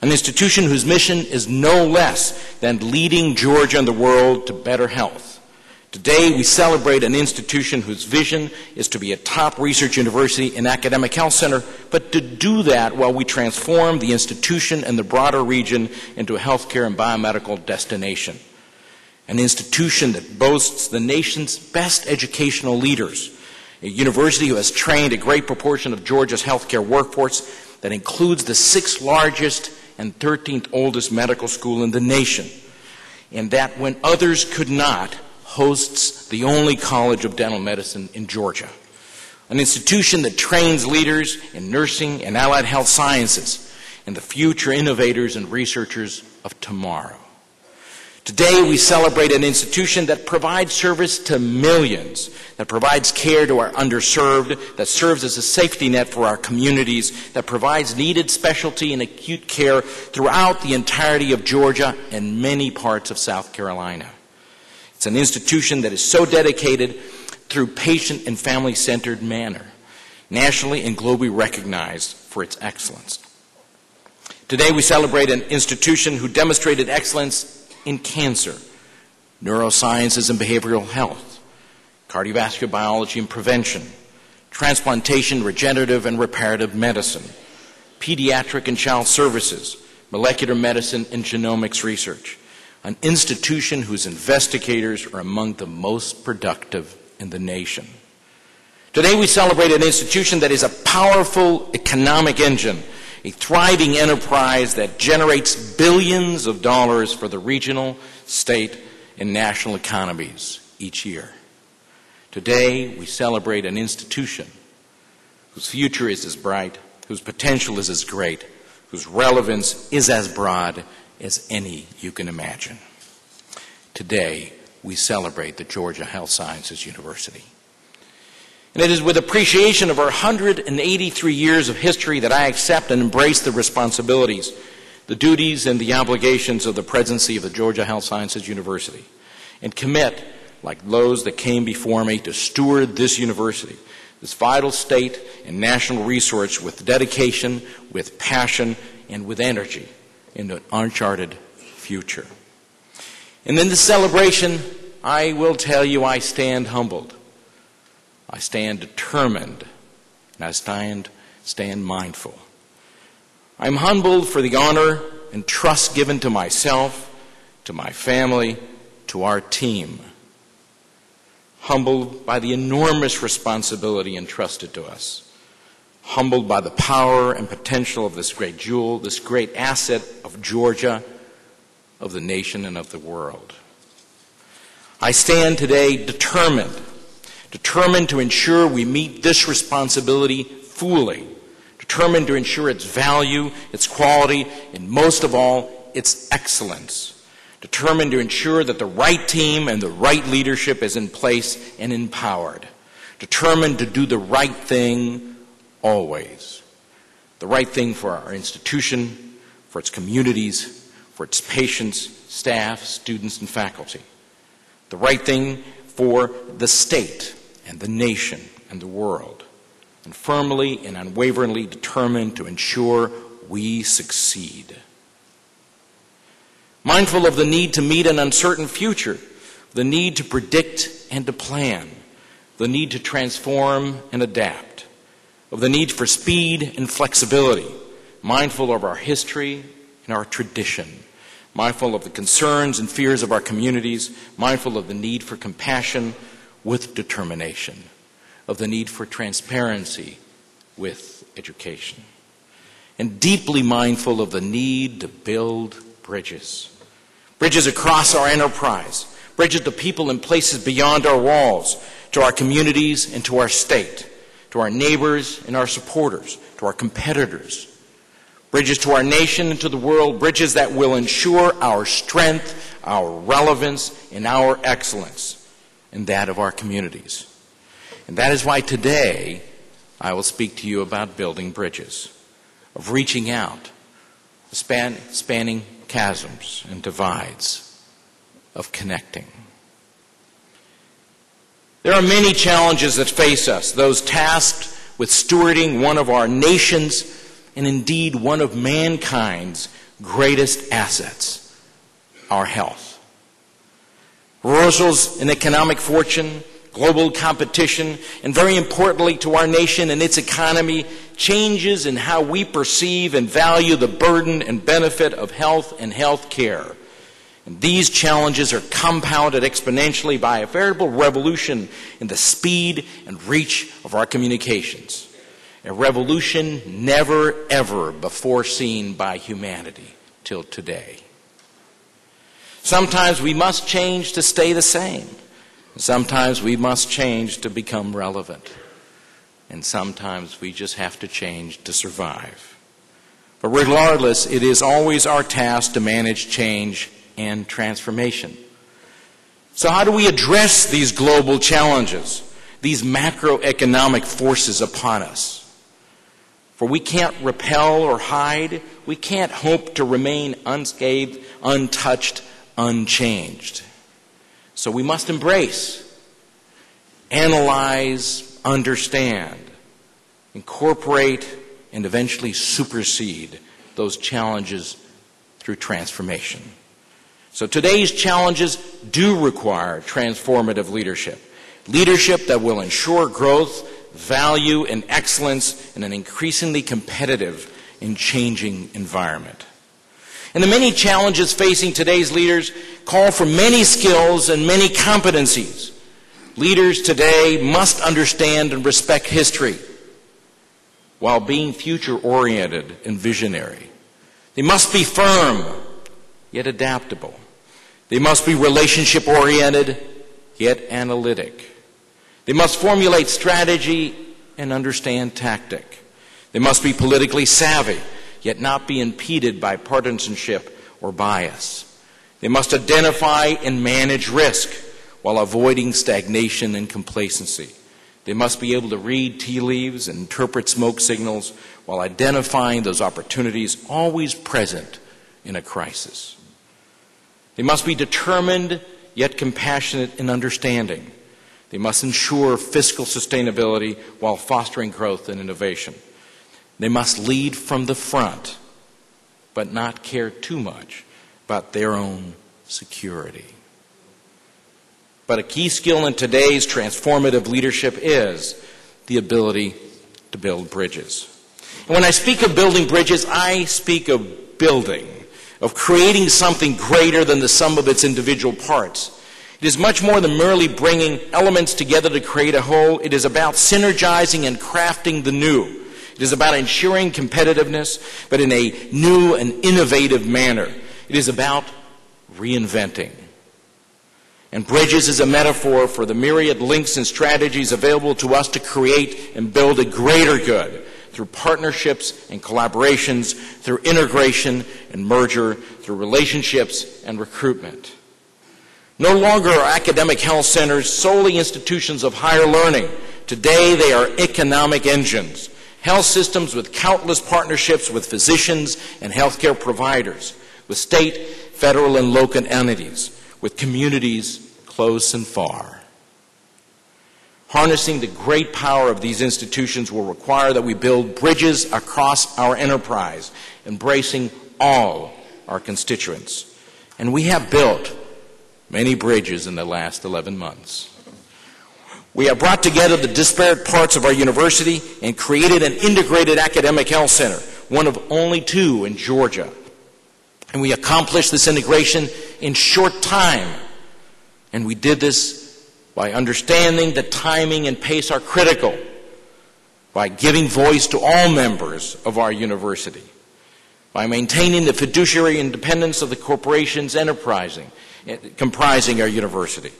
An institution whose mission is no less than leading Georgia and the world to better health. Today, we celebrate an institution whose vision is to be a top research university and academic health center, but to do that while we transform the institution and the broader region into a healthcare and biomedical destination. An institution that boasts the nation's best educational leaders, a university who has trained a great proportion of Georgia's healthcare workforce that includes the 6th largest and 13th oldest medical school in the nation, and that when others could not, hosts the only college of dental medicine in Georgia. An institution that trains leaders in nursing and allied health sciences and the future innovators and researchers of tomorrow. Today we celebrate an institution that provides service to millions, that provides care to our underserved, that serves as a safety net for our communities, that provides needed specialty and acute care throughout the entirety of Georgia and many parts of South Carolina. It's an institution that is so dedicated through patient and family-centered manner, nationally and globally recognized for its excellence. Today we celebrate an institution who demonstrated excellence in cancer, neurosciences and behavioral health, cardiovascular biology and prevention, transplantation, regenerative and reparative medicine, pediatric and child services, molecular medicine and genomics research. An institution whose investigators are among the most productive in the nation. Today we celebrate an institution that is a powerful economic engine, a thriving enterprise that generates billions of dollars for the regional, state, and national economies each year. Today we celebrate an institution whose future is as bright, whose potential is as great, whose relevance is as broad as any you can imagine. Today, we celebrate the Georgia Health Sciences University. And it is with appreciation of our 183 years of history that I accept and embrace the responsibilities, the duties, and the obligations of the presidency of the Georgia Health Sciences University, and commit, like those that came before me, to steward this university, this vital state and national resource with dedication, with passion, and with energy, into an uncharted future. And in this celebration, I will tell you I stand humbled. I stand determined, and I stand mindful. I'm humbled for the honor and trust given to myself, to my family, to our team. Humbled by the enormous responsibility entrusted to us. Humbled by the power and potential of this great jewel, this great asset of Georgia, of the nation, and of the world. I stand today determined determined to ensure we meet this responsibility fully, determined to ensure its value, its quality, and most of all, its excellence, determined to ensure that the right team and the right leadership is in place and empowered, determined to do the right thing always, the right thing for our institution, for its communities, for its patients, staff, students, and faculty, the right thing for the state and the nation and the world, and firmly and unwaveringly determined to ensure we succeed. Mindful of the need to meet an uncertain future, the need to predict and to plan, the need to transform and adapt, of the need for speed and flexibility, mindful of our history and our tradition, mindful of the concerns and fears of our communities, mindful of the need for compassion with determination, of the need for transparency with education, and deeply mindful of the need to build bridges. Bridges across our enterprise, bridges to people and places beyond our walls, to our communities and to our state, to our neighbors and our supporters, to our competitors, bridges to our nation and to the world, bridges that will ensure our strength, our relevance, and our excellence, and that of our communities. And that is why today I will speak to you about building bridges, of reaching out, spanning chasms and divides, of connecting. There are many challenges that face us, those tasked with stewarding one of our nation's and indeed one of mankind's greatest assets, our health. Reversals in economic fortune, global competition, and very importantly to our nation and its economy, changes in how we perceive and value the burden and benefit of health and health care. And these challenges are compounded exponentially by a veritable revolution in the speed and reach of our communications. A revolution never, ever before seen by humanity till today. Sometimes we must change to stay the same. Sometimes we must change to become relevant. And sometimes we just have to change to survive. But regardless, it is always our task to manage change and transformation. So how do we address these global challenges, these macroeconomic forces upon us? For we can't repel or hide. We can't hope to remain unscathed, untouched, unchanged. So we must embrace, analyze, understand, incorporate, and eventually supersede those challenges through transformation. So today's challenges do require transformative leadership. Leadership that will ensure growth, value, and excellence in an increasingly competitive and changing environment. And the many challenges facing today's leaders call for many skills and many competencies. Leaders today must understand and respect history while being future-oriented and visionary. They must be firm, yet adaptable. They must be relationship-oriented, yet analytic. They must formulate strategy and understand tactic. They must be politically savvy, yet not be impeded by partisanship or bias. They must identify and manage risk while avoiding stagnation and complacency. They must be able to read tea leaves and interpret smoke signals while identifying those opportunities always present in a crisis. They must be determined yet compassionate and understanding. They must ensure fiscal sustainability while fostering growth and innovation. They must lead from the front, but not care too much about their own security. But a key skill in today's transformative leadership is the ability to build bridges. And when I speak of building bridges, I speak of building, of creating something greater than the sum of its individual parts. It is much more than merely bringing elements together to create a whole. It is about synergizing and crafting the new. It is about ensuring competitiveness, but in a new and innovative manner. It is about reinventing. And bridges is a metaphor for the myriad links and strategies available to us to create and build a greater good through partnerships and collaborations, through integration and merger, through relationships and recruitment. No longer are academic health centers solely institutions of higher learning. Today they are economic engines, health systems with countless partnerships with physicians and healthcare providers, with state, federal, and local entities, with communities close and far. Harnessing the great power of these institutions will require that we build bridges across our enterprise, embracing all our constituents. And we have built many bridges in the last 11 months. We have brought together the disparate parts of our university and created an integrated academic health center, one of only 2 in Georgia. And we accomplished this integration in short time. And we did this by understanding that timing and pace are critical, by giving voice to all members of our university, by maintaining the fiduciary independence of the corporations comprising our university,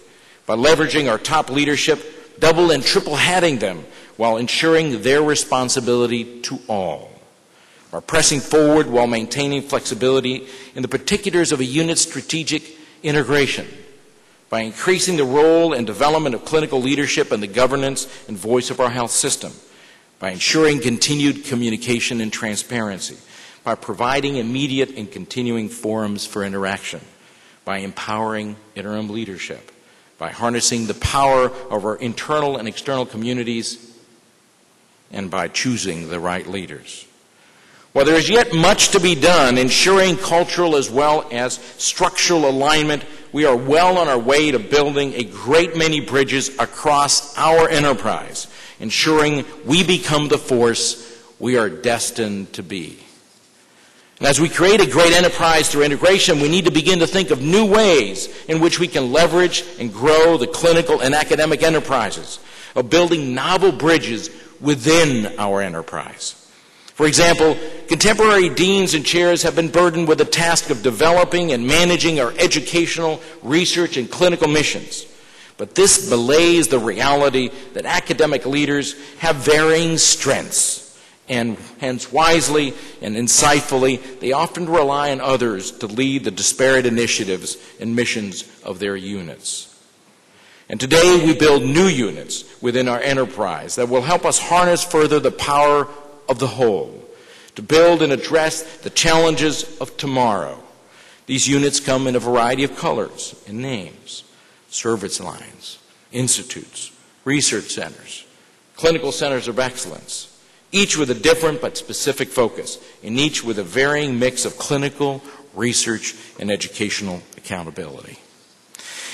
by leveraging our top leadership, double and triple hatting them while ensuring their responsibility to all, by pressing forward while maintaining flexibility in the particulars of a unit's strategic integration, by increasing the role and development of clinical leadership and the governance and voice of our health system, by ensuring continued communication and transparency, by providing immediate and continuing forums for interaction, by empowering interim leadership, by harnessing the power of our internal and external communities, and by choosing the right leaders. While there is yet much to be done ensuring cultural as well as structural alignment, we are well on our way to building a great many bridges across our enterprise, ensuring we become the force we are destined to be. And as we create a great enterprise through integration, we need to begin to think of new ways in which we can leverage and grow the clinical and academic enterprises, of building novel bridges within our enterprise. For example, contemporary deans and chairs have been burdened with the task of developing and managing our educational, research, and clinical missions. But this belays the reality that academic leaders have varying strengths, and hence wisely and insightfully, they often rely on others to lead the disparate initiatives and missions of their units. And today we build new units within our enterprise that will help us harness further the power of the whole, to build and address the challenges of tomorrow. These units come in a variety of colors and names: service lines, institutes, research centers, clinical centers of excellence, each with a different but specific focus, and each with a varying mix of clinical, research, and educational accountability.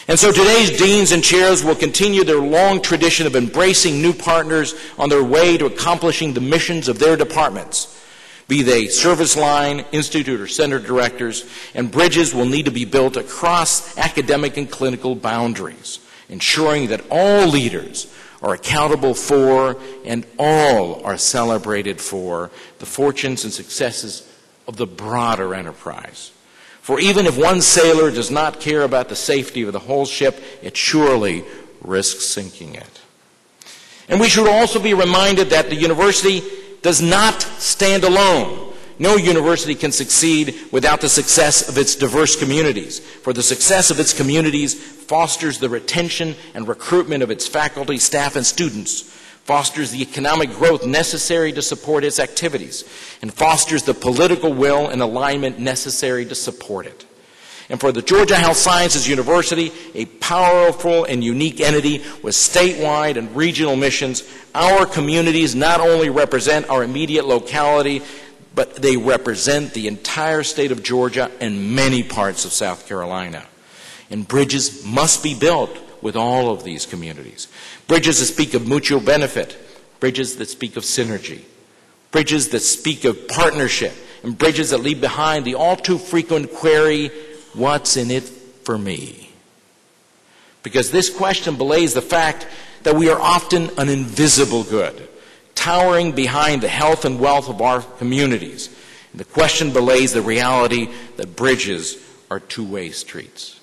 And so today's deans and chairs will continue their long tradition of embracing new partners on their way to accomplishing the missions of their departments, be they service line, institute, or center directors, and bridges will need to be built across academic and clinical boundaries, ensuring that all leaders are accountable for and all are celebrated for the fortunes and successes of the broader enterprise. For even if one sailor does not care about the safety of the whole ship, it surely risks sinking it. And we should also be reminded that the university does not stand alone. No university can succeed without the success of its diverse communities. For the success of its communities fosters the retention and recruitment of its faculty, staff, and students, fosters the economic growth necessary to support its activities, and fosters the political will and alignment necessary to support it. And for the Georgia Health Sciences University, a powerful and unique entity with statewide and regional missions, our communities not only represent our immediate locality, but they represent the entire state of Georgia and many parts of South Carolina. And bridges must be built with all of these communities. Bridges that speak of mutual benefit, bridges that speak of synergy, bridges that speak of partnership, and bridges that leave behind the all too frequent query, what's in it for me? Because this question belays the fact that we are often an invisible good, towering behind the health and wealth of our communities. And the question belays the reality that bridges are two-way streets.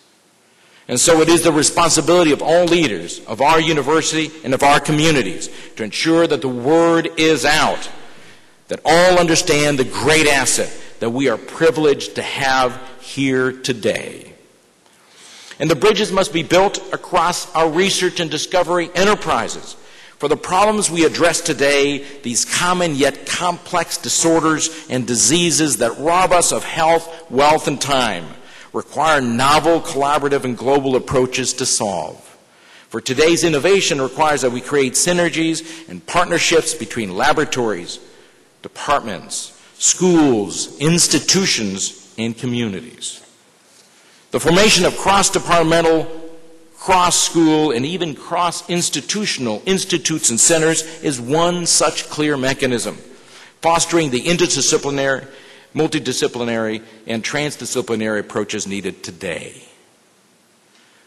And so it is the responsibility of all leaders of our university and of our communities to ensure that the word is out, that all understand the great asset that we are privileged to have here today. And the bridges must be built across our research and discovery enterprises. For the problems we address today, these common yet complex disorders and diseases that rob us of health, wealth, and time, require novel, collaborative, and global approaches to solve. For today's innovation requires that we create synergies and partnerships between laboratories, departments, schools, institutions, and communities. The formation of cross-departmental, cross-school, and even cross-institutional institutes and centers is one such clear mechanism, fostering the interdisciplinary, multidisciplinary, and transdisciplinary approaches needed today.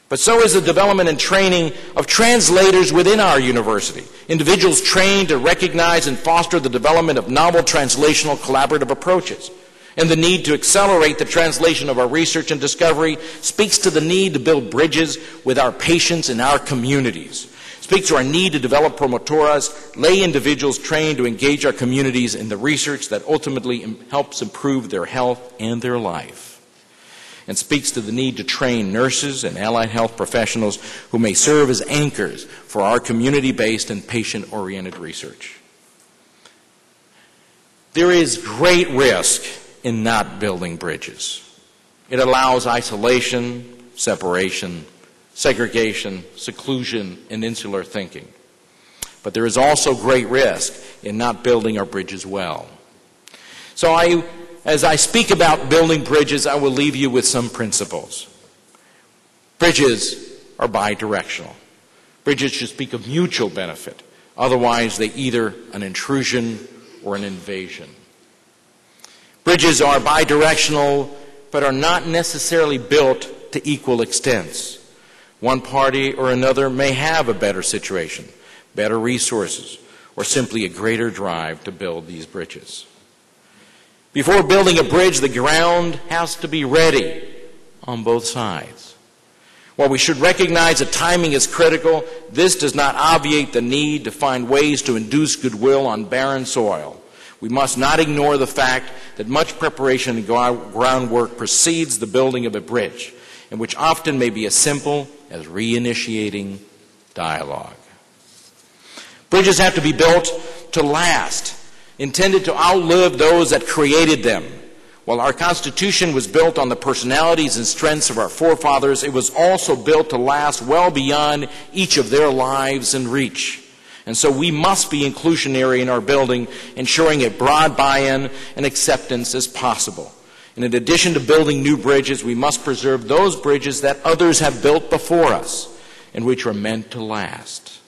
But so is the development and training of translators within our university, individuals trained to recognize and foster the development of novel translational collaborative approaches. And the need to accelerate the translation of our research and discovery speaks to the need to build bridges with our patients and our communities. Speaks to our need to develop promotoras, lay individuals trained to engage our communities in the research that ultimately helps improve their health and their life. And speaks to the need to train nurses and allied health professionals who may serve as anchors for our community-based and patient-oriented research. There is great risk in not building bridges. It allows isolation, separation, segregation, seclusion, and insular thinking. But there is also great risk in not building our bridges well. So as I speak about building bridges, I will leave you with some principles. Bridges are bidirectional. Bridges should speak of mutual benefit. Otherwise, they're either an intrusion or an invasion. Bridges are bidirectional, but are not necessarily built to equal extents. One party or another may have a better situation, better resources, or simply a greater drive to build these bridges. Before building a bridge, the ground has to be ready on both sides. While we should recognize that timing is critical, this does not obviate the need to find ways to induce goodwill on barren soil. We must not ignore the fact that much preparation and groundwork precedes the building of a bridge, and which often may be as simple as reinitiating dialogue. Bridges have to be built to last, intended to outlive those that created them. While our Constitution was built on the personalities and strengths of our forefathers, it was also built to last well beyond each of their lives and reach. And so we must be inclusionary in our building, ensuring a broad buy-in and acceptance as possible. And in addition to building new bridges, we must preserve those bridges that others have built before us and which are meant to last.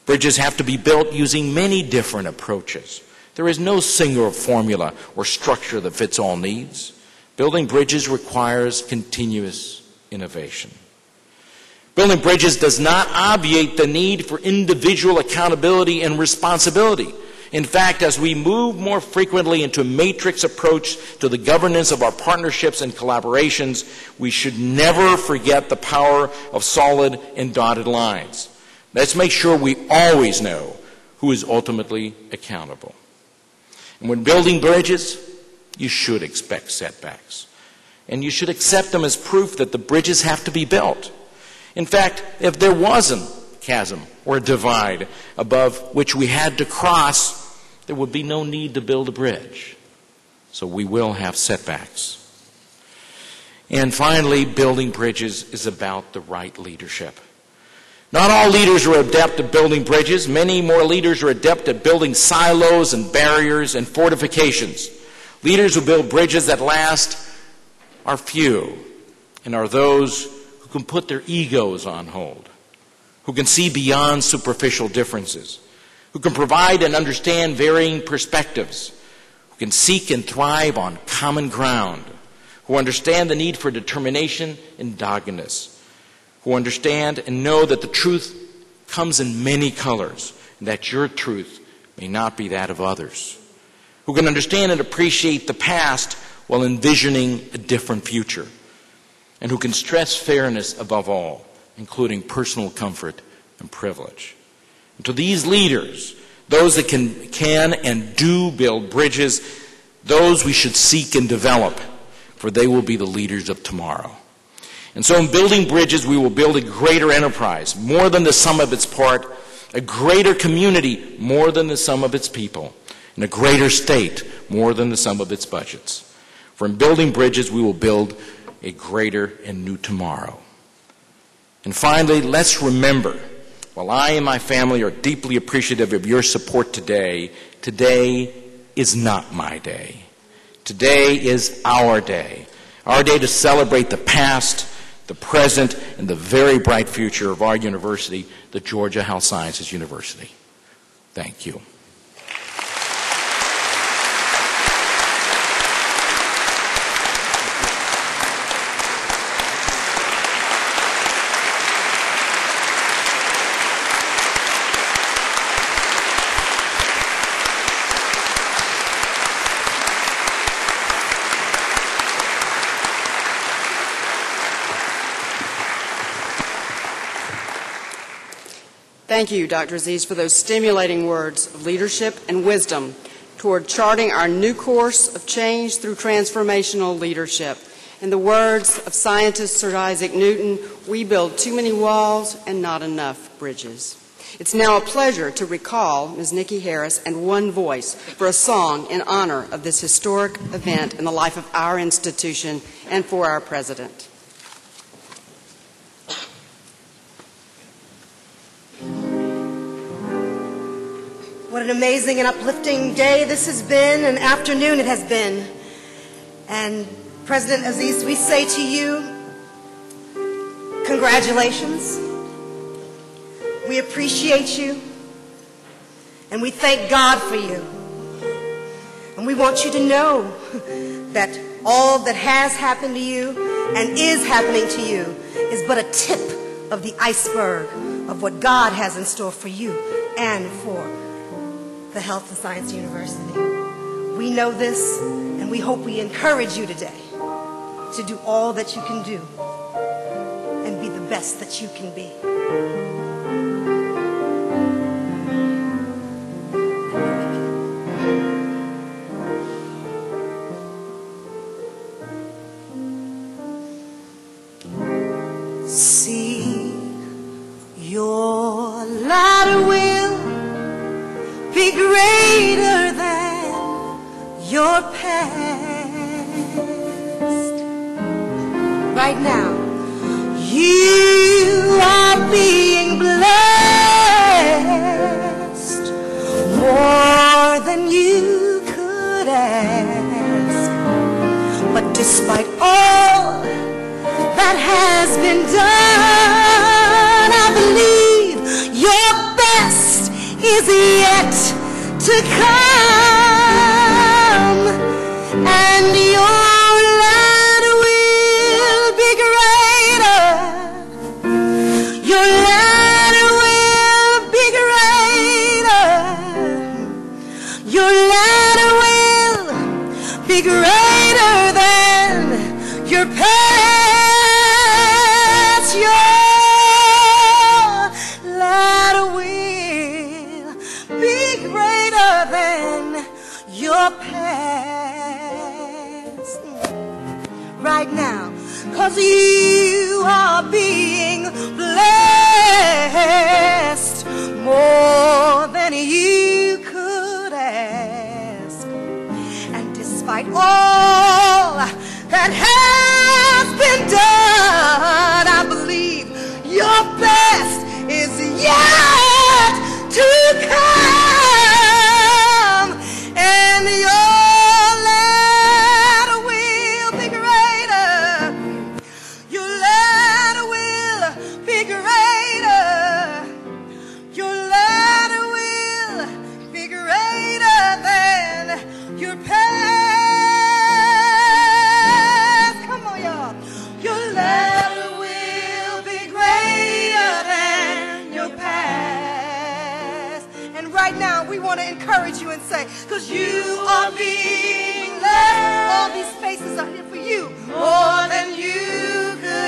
Bridges have to be built using many different approaches. There is no single formula or structure that fits all needs. Building bridges requires continuous innovation. Building bridges does not obviate the need for individual accountability and responsibility. In fact, as we move more frequently into a matrix approach to the governance of our partnerships and collaborations, we should never forget the power of solid and dotted lines. Let's make sure we always know who is ultimately accountable. And when building bridges, you should expect setbacks. And you should accept them as proof that the bridges have to be built. In fact, if there wasn't a chasm or a divide above which we had to cross, there would be no need to build a bridge. So we will have setbacks. And finally, building bridges is about the right leadership. Not all leaders are adept at building bridges. Many more leaders are adept at building silos and barriers and fortifications. Leaders who build bridges that last are few and are those who can put their egos on hold, who can see beyond superficial differences, who can provide and understand varying perspectives, who can seek and thrive on common ground, who understand the need for determination and doggedness, who understand and know that the truth comes in many colors, and that your truth may not be that of others, who can understand and appreciate the past while envisioning a different future, and who can stress fairness above all, including personal comfort and privilege. And to these leaders, those that can and do build bridges, those we should seek and develop, for they will be the leaders of tomorrow. And so in building bridges, we will build a greater enterprise, more than the sum of its part, a greater community, more than the sum of its people, and a greater state, more than the sum of its budgets. For in building bridges, we will build a greater and new tomorrow. And finally, let's remember, while I and my family are deeply appreciative of your support today, today is not my day. Today is our day to celebrate the past, the present, and the very bright future of our university, the Georgia Health Sciences University. Thank you. Thank you, Dr. Aziz, for those stimulating words of leadership and wisdom toward charting our new course of change through transformational leadership. In the words of scientist Sir Isaac Newton, we build too many walls and not enough bridges. It's now a pleasure to recall Ms. Nikki Harris and One Voice for a song in honor of this historic event in the life of our institution and for our president. What an amazing and uplifting day this has been, an afternoon it has been. And President Aziz, we say to you, congratulations. We appreciate you, and we thank God for you. And we want you to know that all that has happened to you and is happening to you is but a tip of the iceberg of what God has in store for you and for the Health and Science University. We know this, and we hope we encourage you today to do all that you can do and be the best that you can be. See, your ladder will be greater than your past. Right now, you are being blessed more than you could ask. But despite all that has been done, I believe your best is yet to come, and your ladder will be greater. Your ladder will be greater. Your ladder will be greater than your past. Your ladder will be greater than your past. Right now, 'cause you are being blessed more than you could ask. And despite all that has been done, I believe your best is yet to come, and your ladder will be greater. Your ladder will be greater. Your ladder will be greater than your past. Come on, y'all. Your ladder will be greater than your past. And right now, we want to encourage you and say, 'cause you are being blessed. All these spaces are here for you, more than you could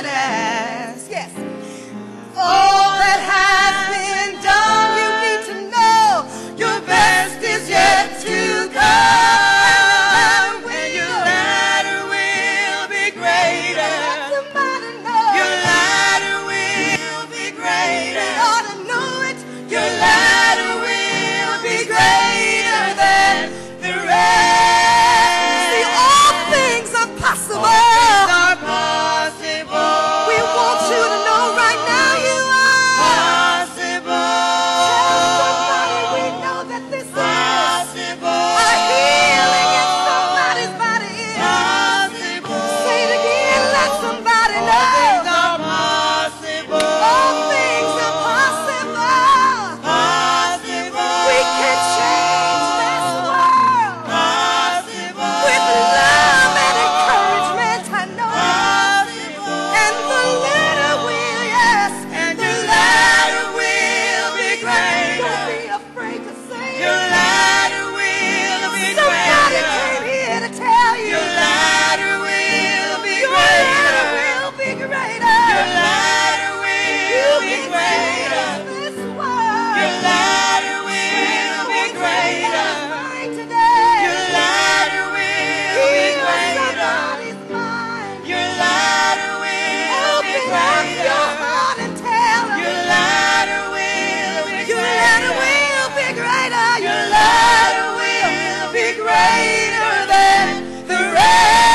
grab your heart and tell them your ladder will be greater. Your ladder will be greater. Your ladder will be greater than the rest.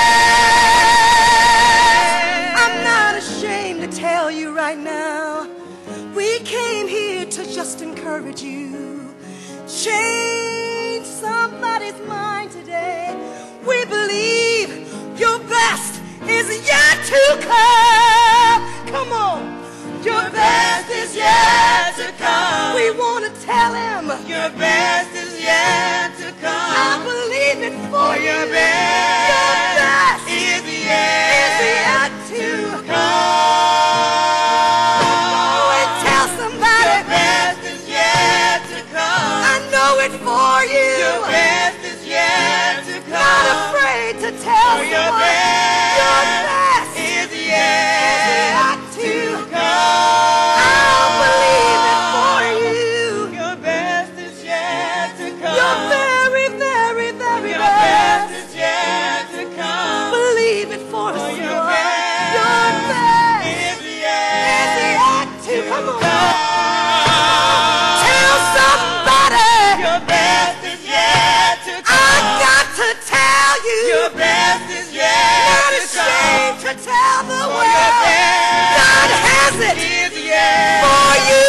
I'm not ashamed to tell you right now, we came here to just encourage you. Change somebody's mind today. We believe your best is yet to come. Come on. Your best is yet to come. We want to tell him your best is yet to come. I believe it for you. Your best is yet to come. And tell somebody your best is yet to come. I know it for you. Your best is yet to come. Not afraid to tell someone your best is yet to come. I'll believe it for you. Your best is yet to come. Your very, very, very best is yet to come. Believe it for us, Lord. Your best is yet to come. Tell somebody your best is yet to come. I got to tell you your best is yet to come. Not ashamed to tell the world God has it for you.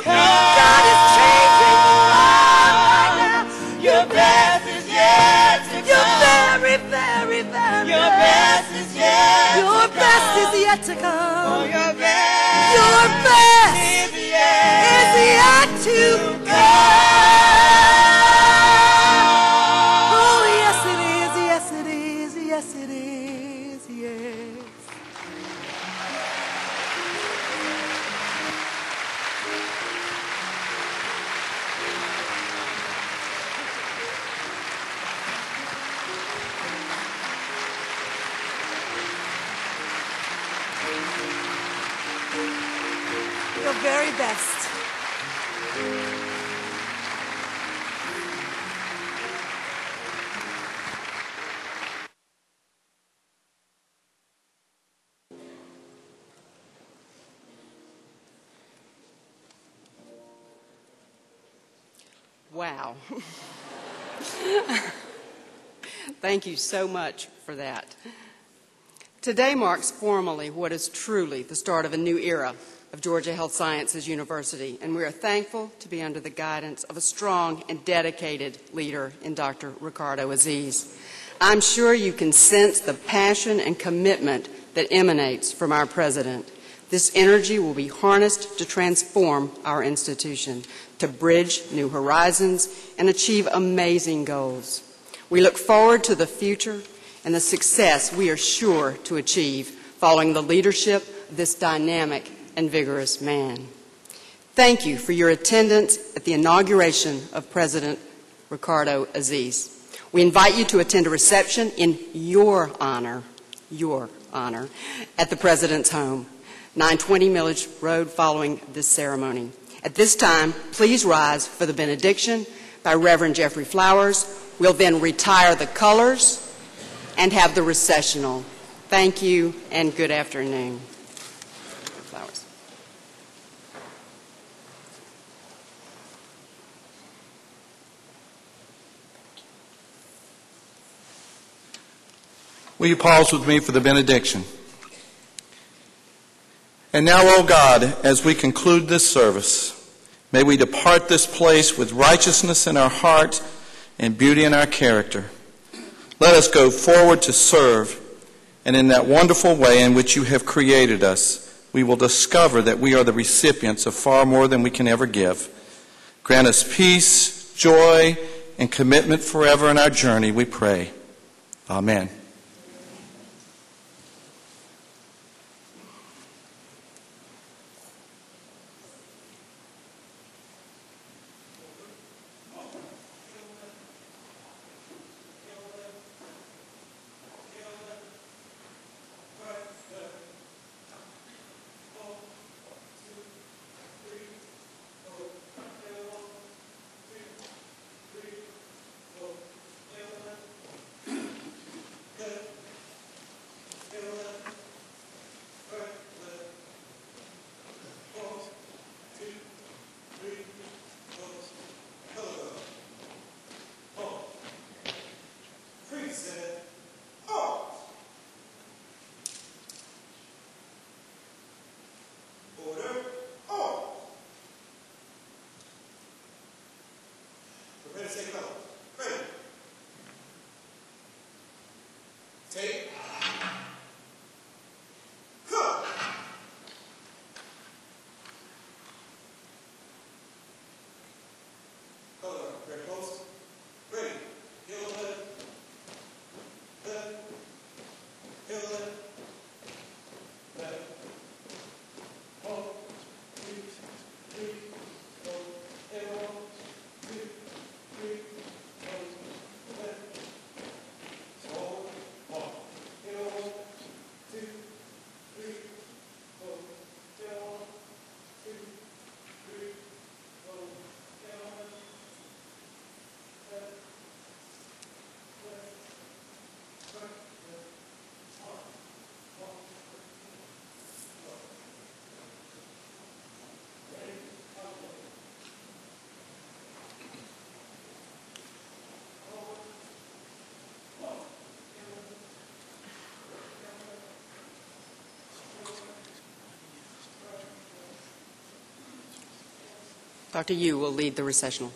God is changing your life right now. Your best is yet to come. Your very, very, very your best is yet to come. Your best is yet to come. Your best is yet to come. Oh, yes it is, yes it is, yes it is, yes. Your very best. Wow. Thank you so much for that. Today marks formally what is truly the start of a new era of Georgia Health Sciences University, and we are thankful to be under the guidance of a strong and dedicated leader in Dr. Ricardo Aziz. I'm sure you can sense the passion and commitment that emanates from our president. This energy will be harnessed to transform our institution, to bridge new horizons and achieve amazing goals. We look forward to the future and the success we are sure to achieve following the leadership of this dynamic and vigorous man. Thank you for your attendance at the inauguration of President Ricardo Aziz. We invite you to attend a reception in your honor, at the President's home, 920 Millage Road, following this ceremony. At this time, please rise for the benediction by Reverend Jeffrey Flowers. We'll then retire the colors and have the recessional. Thank you and good afternoon. Flowers. Will you pause with me for the benediction? And now, O God, as we conclude this service, may we depart this place with righteousness in our heart and beauty in our character. Let us go forward to serve, and in that wonderful way in which you have created us, we will discover that we are the recipients of far more than we can ever give. Grant us peace, joy, and commitment forever in our journey, we pray. Amen. Dr. Yu will lead the recessional.